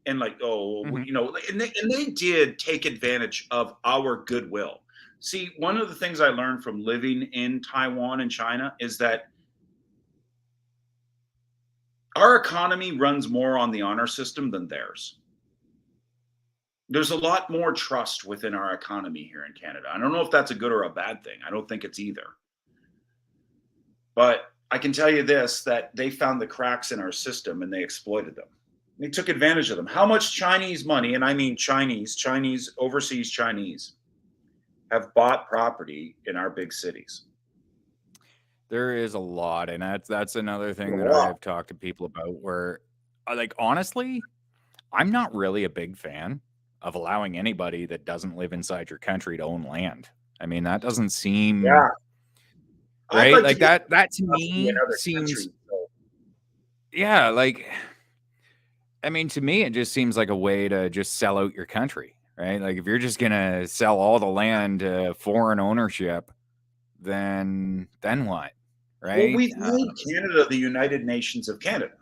[SPEAKER 3] And like, and they did take advantage of our goodwill. See, one of the things I learned from living in Taiwan and China is that our economy runs more on the honor system than theirs. There's a lot more trust within our economy here in Canada. I don't know if that's a good or a bad thing. I don't think it's either. But I can tell you this, that they found the cracks in our system and they exploited them. They took advantage of them. How much Chinese money, and I mean Chinese, overseas Chinese, have bought property in our big cities?
[SPEAKER 1] There is a lot, and that's another thing that I've talked to people about where, like, honestly, I'm not really a big fan of allowing anybody that doesn't live inside your country to own land. I mean, that doesn't seem right. Like that to me seems, like, I mean, to me, it just seems like a way to just sell out your country, right? Like, if you're just gonna sell all the land to foreign ownership, then what, right?
[SPEAKER 3] Well, we've made Canada the United Nations of Canada.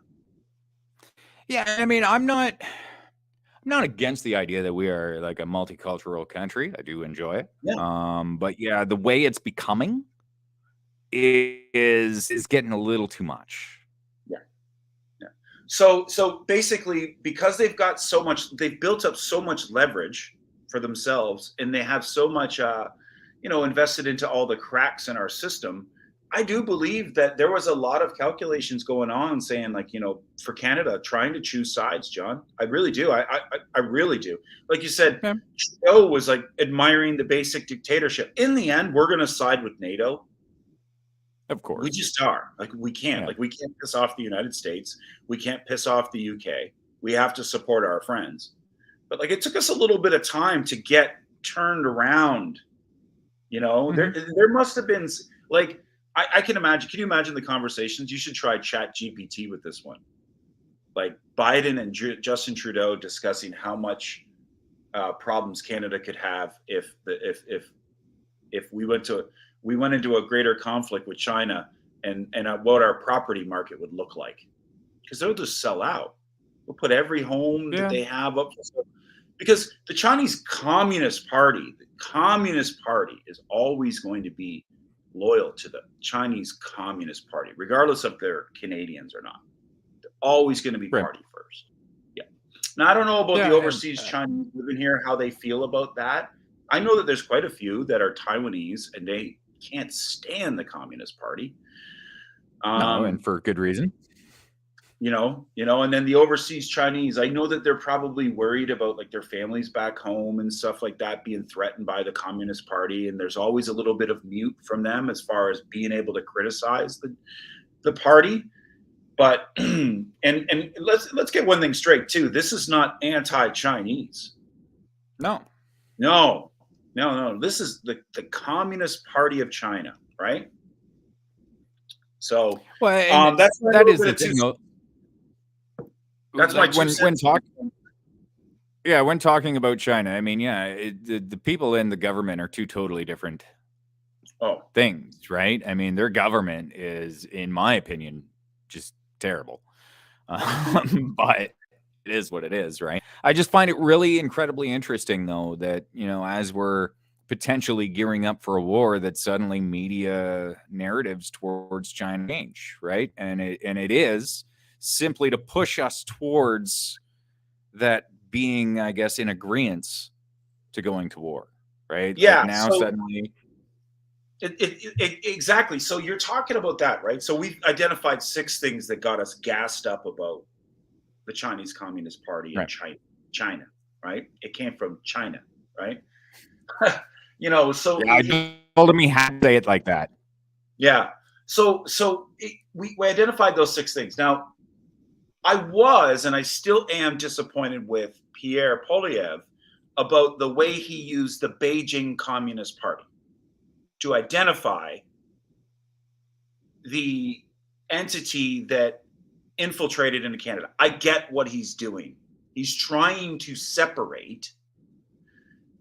[SPEAKER 1] Yeah, I mean, I'm not against the idea that we are like a multicultural country. I do enjoy it.
[SPEAKER 3] Yeah.
[SPEAKER 1] But yeah, the way it's becoming is getting a little too much.
[SPEAKER 3] Yeah. So basically, because they've built up so much leverage for themselves, and they have so much, invested into all the cracks in our system. I do believe that there was a lot of calculations going on saying, like, for Canada, trying to choose sides, John. I really do. I really do. Like you said, Trudeau was like admiring the basic dictatorship. In the end, we're going to side with NATO.
[SPEAKER 1] Of course.
[SPEAKER 3] We just are. Like, we can't. Like, we can't piss off the United States. We can't piss off the UK. We have to support our friends. But, like, it took us a little bit of time to get turned around. There must have been, like, I can imagine. Can you imagine the conversations? You should try Chat GPT with this one. Like Biden and Justin Trudeau discussing how much problems Canada could have if we went into a greater conflict with China, and what our property market would look like, because they'll just sell out. We'll put every home that they have up for sale. Because the Chinese Communist Party is always going to be loyal to the Chinese Communist Party, regardless if they're Canadians or not. They're always going to be party first. Yeah. Now, I don't know about the overseas Chinese living here, how they feel about that. I know that there's quite a few that are Taiwanese and they can't stand the Communist Party.
[SPEAKER 1] No, and for good reason.
[SPEAKER 3] And then the overseas Chinese, I know that they're probably worried about like their families back home and stuff like that being threatened by the Communist Party. And there's always a little bit of mute from them as far as being able to criticize the party. But and let's get one thing straight too. This is not anti-Chinese.
[SPEAKER 1] No.
[SPEAKER 3] This is the Communist Party of China, right? So
[SPEAKER 1] that is the thing.
[SPEAKER 3] That's
[SPEAKER 1] like when talking about China, I mean, the people in the government are two totally different things, right? I mean, their government is, in my opinion, just terrible. But it is what it is, right? I just find it really incredibly interesting, though, that, as we're potentially gearing up for a war, that suddenly media narratives towards China change, right? And it is simply to push us towards that being, I guess, in agreement to going to war, right?
[SPEAKER 3] Yeah.
[SPEAKER 1] Like now suddenly.
[SPEAKER 3] Exactly. So you're talking about that, right? So we've identified 6 things that got us gassed up about the Chinese Communist Party and China, right? It came from China, right? So
[SPEAKER 1] yeah, I told him he had to say it like that.
[SPEAKER 3] Yeah. So we identified those 6 things. Now, I was and I still am disappointed with Pierre Poilievre about the way he used the Beijing Communist Party to identify the entity that infiltrated into Canada. I get what he's doing. He's trying to separate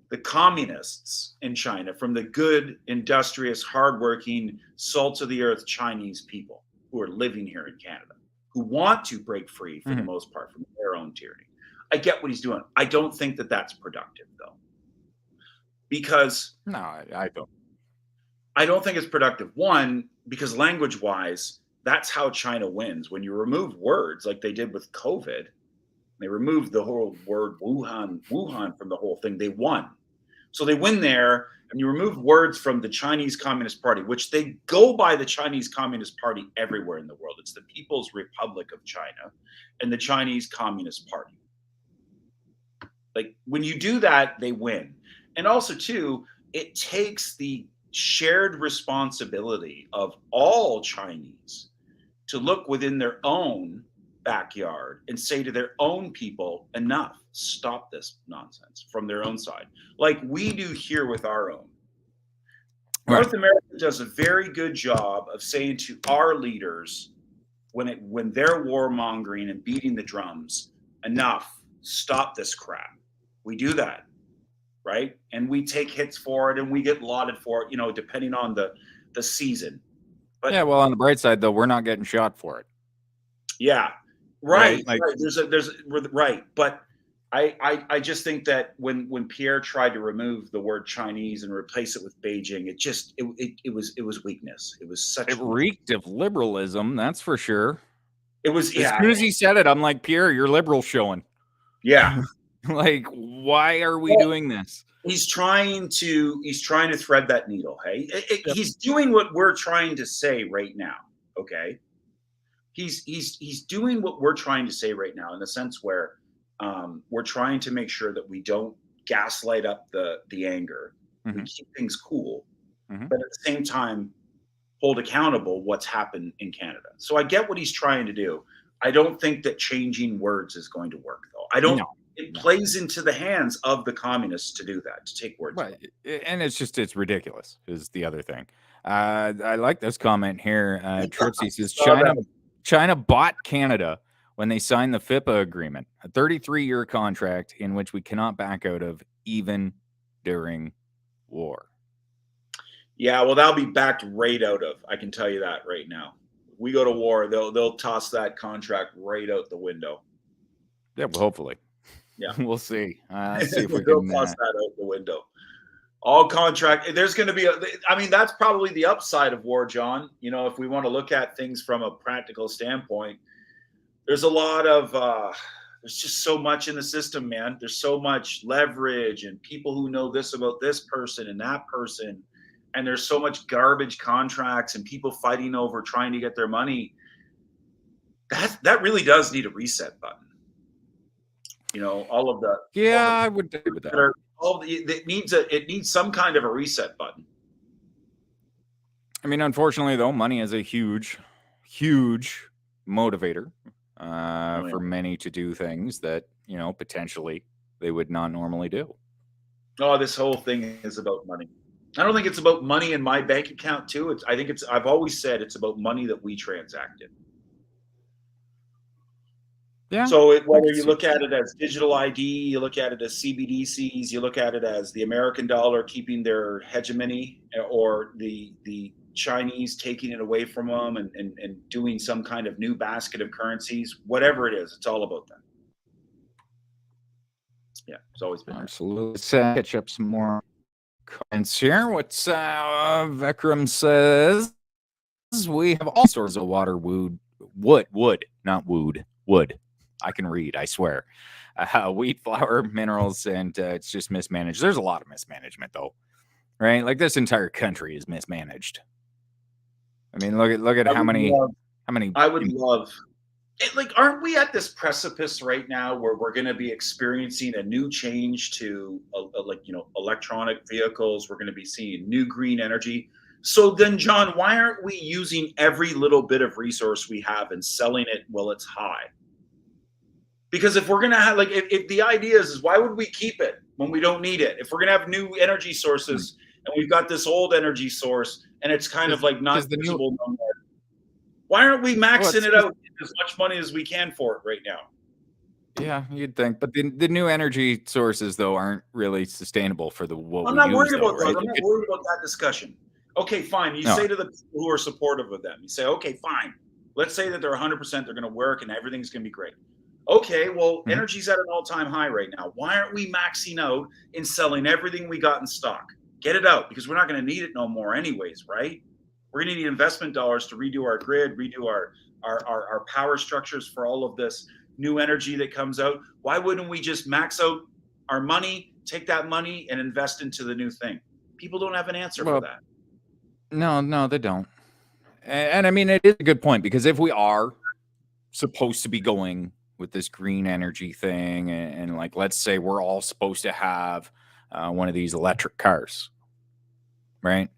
[SPEAKER 3] the communists in China from the good, industrious, hardworking, salt of the earth Chinese people who are living here in Canada, who want to break free for the most part from their own tyranny. I get what he's doing. I don't think that that's productive, though, because
[SPEAKER 1] no, I don't.
[SPEAKER 3] I don't think it's productive. One, because language-wise, that's how China wins. When you remove words like they did with COVID, they removed the whole word Wuhan from the whole thing. They won. So they win there, and you remove words from the Chinese Communist Party, which they go by the Chinese Communist Party everywhere in the world. It's the People's Republic of China and the Chinese Communist Party. Like when you do that, they win. And also, too, it takes the shared responsibility of all Chinese to look within their own backyard and say to their own people, enough, stop this nonsense from their own side, like we do here with our own. North America does a very good job of saying to our leaders when they're warmongering and beating the drums, enough, stop this crap. We do that, right? And we take hits for it and we get lauded for it, depending on the season.
[SPEAKER 1] But yeah, well, on the bright side though, we're not getting shot for it.
[SPEAKER 3] Yeah. Right. Like, right. But I just think that when Pierre tried to remove the word Chinese and replace it with Beijing, it was weakness. It was such.
[SPEAKER 1] It reeked of liberalism, that's for sure.
[SPEAKER 3] It was.
[SPEAKER 1] As soon as he said it, I'm like, Pierre, you're liberal showing.
[SPEAKER 3] Yeah.
[SPEAKER 1] Like, why are we doing this?
[SPEAKER 3] He's trying to thread that needle. Hey, he's doing what we're trying to say right now. Okay. He's doing what we're trying to say right now in the sense where we're trying to make sure that we don't gaslight up the anger, we keep things cool, but at the same time hold accountable what's happened in Canada. So I get what he's trying to do. I don't think that changing words is going to work, though. I don't. It plays into the hands of the communists to do that, to take words.
[SPEAKER 1] Right. And it's ridiculous is the other thing. I like this comment here. Tripsy says China bought Canada when they signed the FIPA agreement, a 33-year contract in which we cannot back out of even during war.
[SPEAKER 3] Yeah, well, that'll be backed right out of. I can tell you that right now. We go to war, they'll toss that contract right out the window.
[SPEAKER 1] Yeah, well, hopefully.
[SPEAKER 3] Yeah,
[SPEAKER 1] we'll see. See if we
[SPEAKER 3] can
[SPEAKER 1] toss
[SPEAKER 3] that out the window. All contract. There's going to be that's probably the upside of war, John. If we want to look at things from a practical standpoint, there's a lot of there's just so much in the system, man. There's so much leverage and people who know this about this person and that person, and there's so much garbage contracts and people fighting over trying to get their money. That really does need a reset button. All of the
[SPEAKER 1] I would agree with that.
[SPEAKER 3] It needs some kind of a reset button.
[SPEAKER 1] I mean, unfortunately, though, money is a huge motivator for many to do things that potentially they would not normally do.
[SPEAKER 3] Oh, this whole thing is about money. I don't think it's about money in my bank account too. I've always said it's about money that we transacted.
[SPEAKER 1] Yeah.
[SPEAKER 3] So whether you look at it as digital ID, you look at it as CBDCs, you look at it as the American dollar keeping their hegemony, or the Chinese taking it away from them and doing some kind of new basket of currencies, whatever it is, it's all about that. Yeah, it's always been
[SPEAKER 1] absolutely. Let's catch up some more comments here. What's Vikram says? We have all sorts of water, wood, not wood. I can read, I swear. Wheat, flour, minerals, and it's just mismanaged. There's a lot of mismanagement, though, right? Like this entire country is mismanaged. I mean, look at how many.
[SPEAKER 3] I would love it. Like, aren't we at this precipice right now where we're going to be experiencing a new change to electronic vehicles? We're going to be seeing new green energy. So then, John, why aren't we using every little bit of resource we have and selling it while it's high? Because if we're going to have, like, if the idea is why would we keep it when we don't need it? If we're going to have new energy sources and we've got this old energy source and it's kind of like not visible no more, why aren't we maxing it out as much money as we can for it right now?
[SPEAKER 1] Yeah, you'd think, but the new energy sources though aren't really sustainable for
[SPEAKER 3] I'm not worried about that. I'm not worried about that discussion. Okay, fine. You say to the people who are supportive of them, you say, okay, fine. Let's say that they're 100%, they're going to work and everything's going to be great. Okay, well, energy's at an all-time high right now. Why aren't we maxing out and selling everything we got in stock? Get it out, because we're not going to need it no more anyways, right? We're going to need investment dollars to redo our grid, redo our power structures for all of this new energy that comes out. Why wouldn't we just max out our money, take that money and invest into the new thing? People don't have an answer for that.
[SPEAKER 1] No, they don't. And I mean, it is a good point, because if we are supposed to be going with this green energy thing, and like, let's say we're all supposed to have one of these electric cars, right?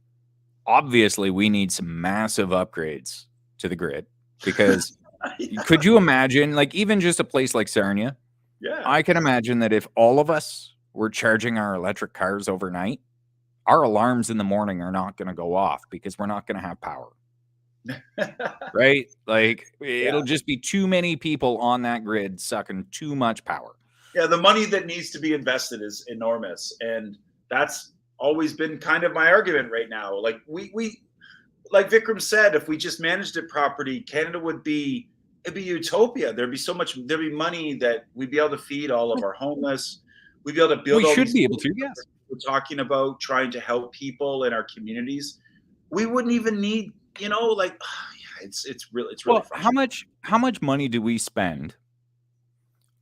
[SPEAKER 1] Obviously, we need some massive upgrades to the grid, because could you imagine, like, even just a place like Sarnia?
[SPEAKER 3] Yeah,
[SPEAKER 1] I can imagine that if all of us were charging our electric cars overnight, our alarms in the morning are not going to go off because we're not going to have power. Right? Like, it'll just be too many people on that grid sucking too much power.
[SPEAKER 3] Yeah, the money that needs to be invested is enormous, and that's always been kind of my argument right now. Like, we like Vikram said, if we just managed it properly, Canada it'd be utopia. There'd be money that we'd be able to feed all of our homeless. We'd be able to build.
[SPEAKER 1] We should be able to, yes.
[SPEAKER 3] We're talking about trying to help people in our communities. We wouldn't even need, it's really
[SPEAKER 1] well, how much money do we spend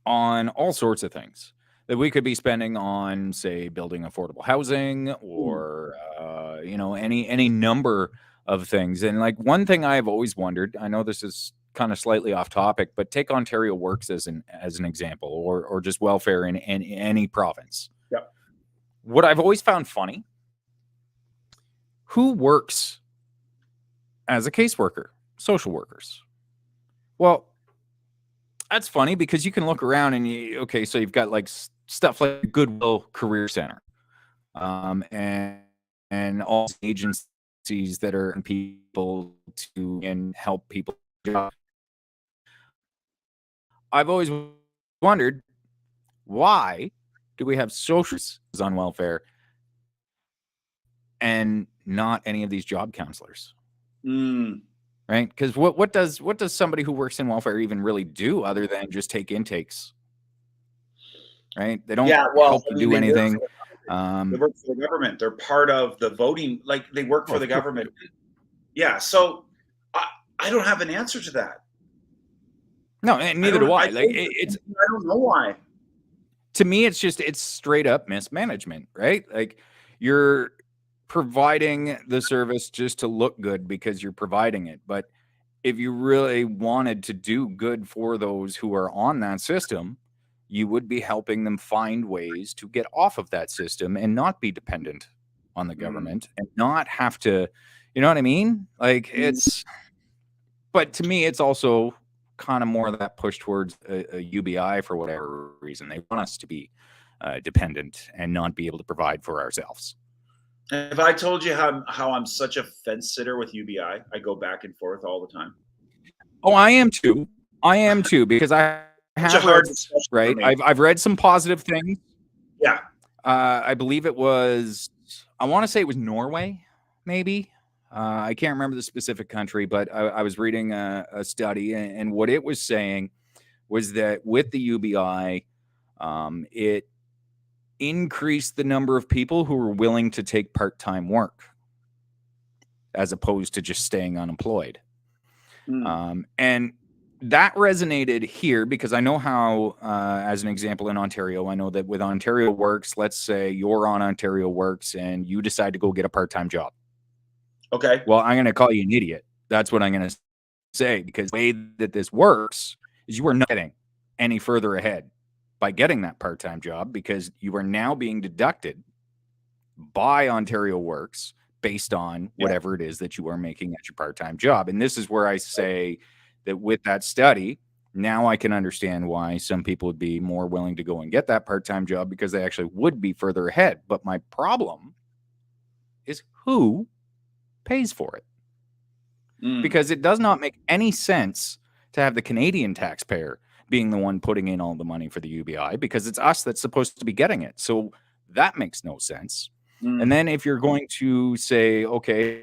[SPEAKER 1] on all sorts of things that we could be spending on, say, building affordable housing, or any number of things? And like, one thing I have always wondered, I know this is kind of slightly off topic, but take Ontario Works as an example, or just welfare in any province.
[SPEAKER 3] Yep.
[SPEAKER 1] What I've always found funny, who works as a caseworker? Social workers. Well, that's funny, because you can look around and so you've got like stuff like Goodwill Career Center, and all agencies that are people to and help people. I've always wondered, why do we have socialists on welfare and not any of these job counselors? Right? Because what does somebody who works in welfare even really do other than just take intakes? Right? They don't help to do anything.
[SPEAKER 3] They work for the government. They're part of the voting. Like, they work for the government. Yeah. So I don't have an answer to that.
[SPEAKER 1] No, and neither do I. I
[SPEAKER 3] don't know why.
[SPEAKER 1] To me, it's straight up mismanagement, right? Like, you're providing the service just to look good because you're providing it. But if you really wanted to do good for those who are on that system, you would be helping them find ways to get off of that system and not be dependent on the government and not have to, you know what I mean? Like, but to me, it's also kind of more of that push towards a UBI for whatever reason. They want us to be dependent and not be able to provide for ourselves.
[SPEAKER 3] If I told you how I'm such a fence sitter with UBI, I go back and forth all the time.
[SPEAKER 1] Oh, I am too, because I have read, right? I've read some positive things.
[SPEAKER 3] Yeah.
[SPEAKER 1] I believe it was, I want to say it was Norway, maybe. I can't remember the specific country, but I was reading a study, and what it was saying was that with the UBI, increased the number of people who were willing to take part-time work as opposed to just staying unemployed. And that resonated here because I know how, as an example, in Ontario, I know that with Ontario Works, let's say you're on Ontario Works and you decide to go get a part-time job.
[SPEAKER 3] Okay.
[SPEAKER 1] Well, I'm going to call you an idiot. That's what I'm going to say, because the way that this works is you are not getting any further ahead by getting that part-time job, because you are now being deducted by Ontario Works based on whatever it is that you are making at your part-time job. And this is where I say that with that study, now I can understand why some people would be more willing to go and get that part-time job, because they actually would be further ahead. But my problem is who pays for it. Because it does not make any sense to have the Canadian taxpayer being the one putting in all the money for the UBI, because it's us that's supposed to be getting it. So that makes no sense. And then if you're going to say, okay,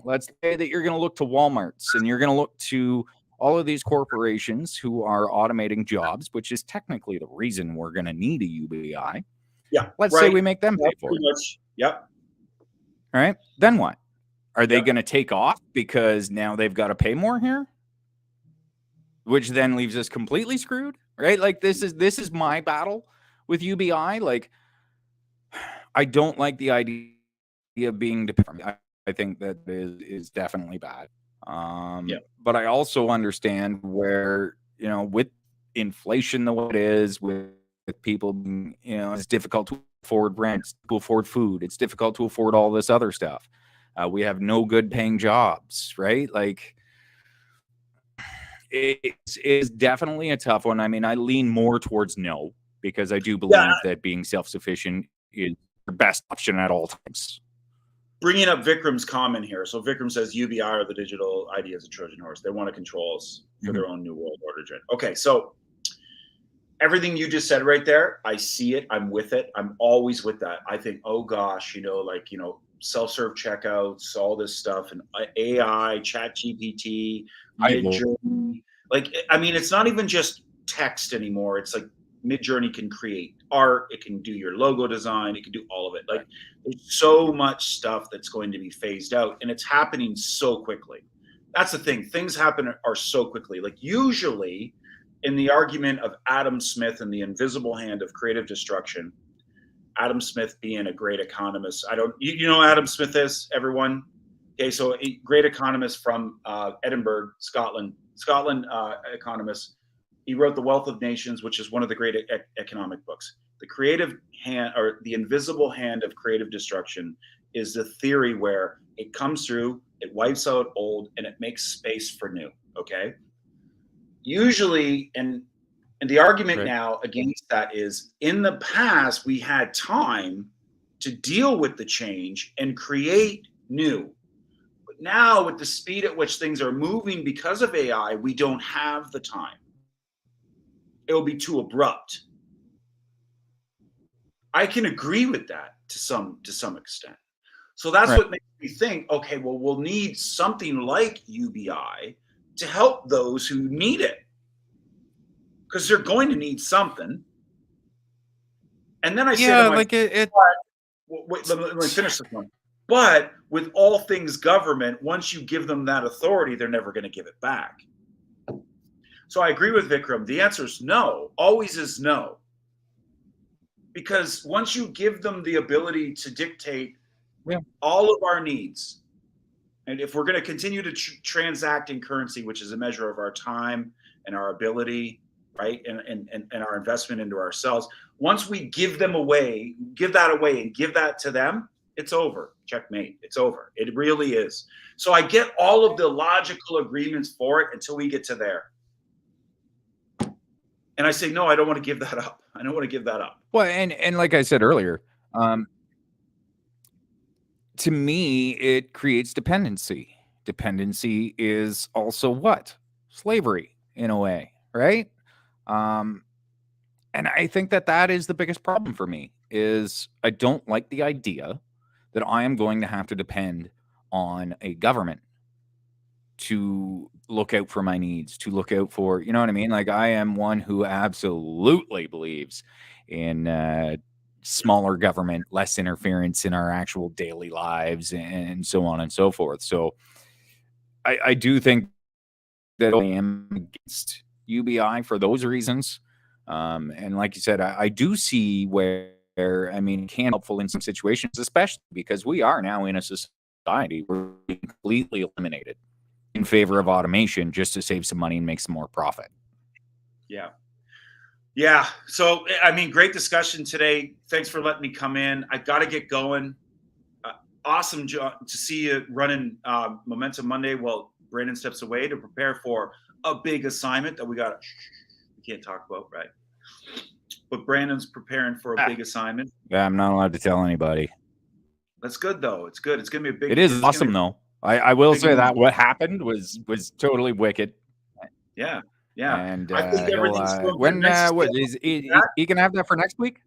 [SPEAKER 1] let's say that you're going to look to Walmarts and you're going to look to all of these corporations who are automating jobs, which is technically the reason we're going to need a UBI.
[SPEAKER 3] Yeah.
[SPEAKER 1] Let's say we make them pay for it.
[SPEAKER 3] Yep.
[SPEAKER 1] All right. Then what? Are they going to take off because now they've got to pay more here? Which then leaves us completely screwed, right? Like this is my battle with UBI. Like, I don't like the idea of being dependent. I think that is definitely bad. But I also understand where, with inflation the way it is, with people, it's difficult to afford rent, to afford food. It's difficult to afford all this other stuff. We have no good paying jobs, right? Like, it is definitely a tough one. I mean, I lean more towards no, because I do believe that being self-sufficient is the best option at all times.
[SPEAKER 3] Bringing up Vikram's comment here. So Vikram says UBI are the digital ID as a Trojan horse. They want to control us for their own new world order. Okay, so everything you just said right there, I see it. I'm with it. I'm always with that. I think, oh gosh, self-serve checkouts, all this stuff, and AI, ChatGPT, Midjourney. Like, I mean, it's not even just text anymore. It's like Midjourney can create art. It can do your logo design. It can do all of it. Like, there's so much stuff that's going to be phased out, and it's happening so quickly. That's the thing. Things happen are so quickly. Like, usually in the argument of Adam Smith and the invisible hand of creative destruction, Adam Smith being a great economist. You know Adam Smith is, everyone? Okay, so a great economist from Edinburgh, Scotland economist. He wrote The Wealth of Nations, which is one of the great economic books. The creative hand, or the invisible hand of creative destruction, is the theory where it comes through, it wipes out old, and it makes space for new, okay? Usually, and the argument now against that is, in the past, we had time to deal with the change and create new. But now, with the speed at which things are moving because of AI, we don't have the time. It will be too abrupt. I can agree with that to some extent. So that's what makes me think, okay, well, we'll need something like UBI to help those who need it, because they're going to need something. And then I say, wait, let me finish this one. But with all things government, once you give them that authority, they're never going to give it back. So I agree with Vikram. The answer is no. Always is no. Because once you give them the ability to dictate all of our needs, and if we're going to continue to transact in currency, which is a measure of our time and our ability, right, and our investment into ourselves, once we give that away and give that to them, it's over. Checkmate. It's over. It really is. So I get all of the logical agreements for it until we get to there. And I say, no, I don't want to give that up. I don't want to give that up.
[SPEAKER 1] Well, and like I said earlier, to me, it creates dependency. Dependency is also what? Slavery, in a way, right? And I think that is the biggest problem for me, is I don't like the idea that I am going to have to depend on a government to look out for my needs, to look out for, you know what I mean? Like, I am one who absolutely believes in smaller government, less interference in our actual daily lives, and so on and so forth. So I do think that I am against UBI for those reasons. And like you said, I do see where, I mean, it can be helpful in some situations, especially because we are now in a society where we're completely eliminated in favor of automation just to save some money and make some more profit.
[SPEAKER 3] Yeah. Yeah. So, I mean, great discussion today. Thanks for letting me come in. I got to get going. Awesome to see you running Momentum Monday while Brandon steps away to prepare for a big assignment that we can't talk about, right? But Brandon's preparing for a big assignment.
[SPEAKER 1] Yeah, I'm not allowed to tell anybody.
[SPEAKER 3] That's good, though. It's good. It's going to be a big.
[SPEAKER 1] It is awesome, though. I will say that what happened was totally wicked.
[SPEAKER 3] Yeah. Yeah.
[SPEAKER 1] And
[SPEAKER 3] I think everything's
[SPEAKER 1] when what is he gonna have that for next week?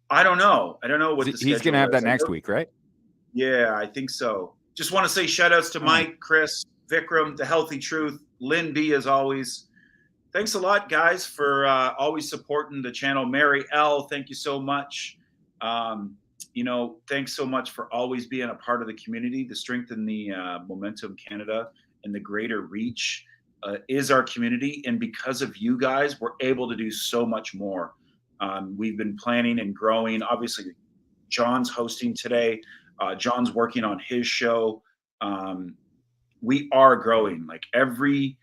[SPEAKER 3] I don't know. I don't know what
[SPEAKER 1] he's gonna have that next week, right?
[SPEAKER 3] Yeah, I think so. Just want to say shout outs to Mike, Chris, Vikram, The Healthy Truth, Lynn B, as always. Thanks a lot, guys, for always supporting the channel. Mary L, thank you so much. Thanks so much for always being a part of the community. The strength in the Momentum Canada and the greater reach is our community. And because of you guys, we're able to do so much more. We've been planning and growing. Obviously, John's hosting today. John's working on his show. We are growing. Like every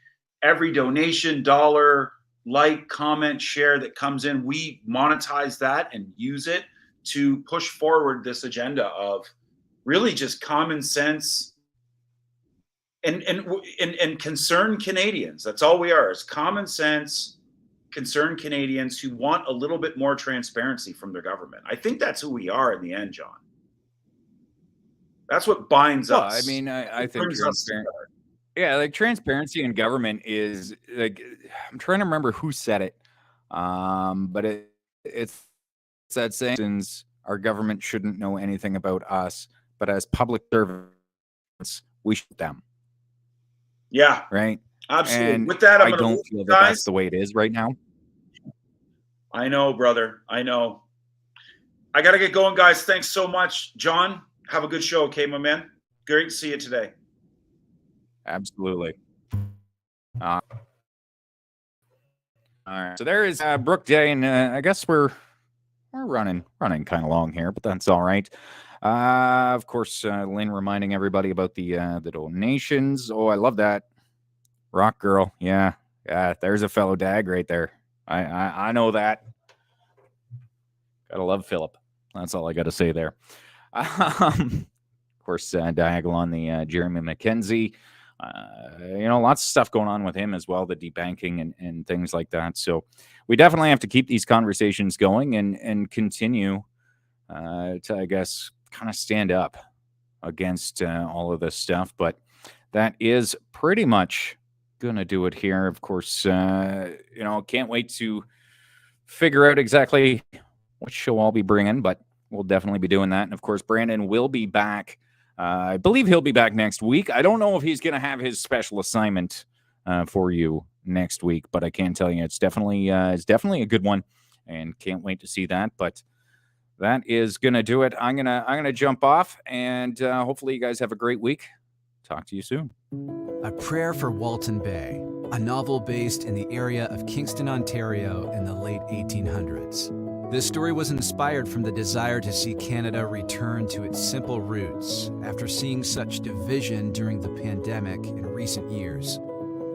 [SPEAKER 3] donation, dollar, like, comment, share that comes in, we monetize that and use it to push forward this agenda of really just common sense and concerned Canadians. That's all we are, is common sense, concerned Canadians who want a little bit more transparency from their government. I think that's who we are in the end, John. That's what binds us.
[SPEAKER 1] I mean, I think like transparency in government is like, I'm trying to remember who said it, but it's that saying, since our government shouldn't know anything about us, but as public servants, we should them.
[SPEAKER 3] Yeah.
[SPEAKER 1] Right.
[SPEAKER 3] Absolutely.
[SPEAKER 1] And
[SPEAKER 3] with that,
[SPEAKER 1] I don't feel that that's the way it is right now.
[SPEAKER 3] I know, brother. I know. I got to get going, guys. Thanks so much. John, have a good show. Okay, my man. Great to see you today.
[SPEAKER 1] Absolutely. All right. So there is Brooke Day, and I guess we're running kind of long here, but that's all right. Of course, Lynn reminding everybody about the donations. Oh, I love that. Rock Girl. Yeah. There's a fellow dag right there. I know that. Gotta love Philip. That's all I got to say there. Of course, Diagonal on the Jeremy McKenzie. Lots of stuff going on with him as well, the debanking and things like that. So we definitely have to keep these conversations going and continue to, I guess, kind of stand up against all of this stuff. But that is pretty much going to do it here. Of course, can't wait to figure out exactly what show I'll be bringing, but we'll definitely be doing that. And of course, Brandon will be back. I believe he'll be back next week. I don't know if he's going to have his special assignment for you next week, but I can tell you it's definitely a good one, and can't wait to see that. But that is going to do it. I'm gonna jump off, and hopefully you guys have a great week. Talk to you soon.
[SPEAKER 2] A Prayer for Walton Bay, a novel based in the area of Kingston, Ontario in the late 1800s. This story was inspired from the desire to see Canada return to its simple roots after seeing such division during the pandemic in recent years.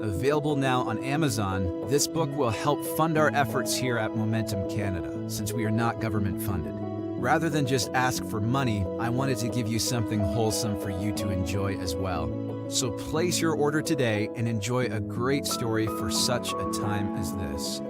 [SPEAKER 2] Available now on Amazon, this book will help fund our efforts here at Momentum Canada, since we are not government funded. Rather than just ask for money, I wanted to give you something wholesome for you to enjoy as well. So place your order today and enjoy a great story for such a time as this.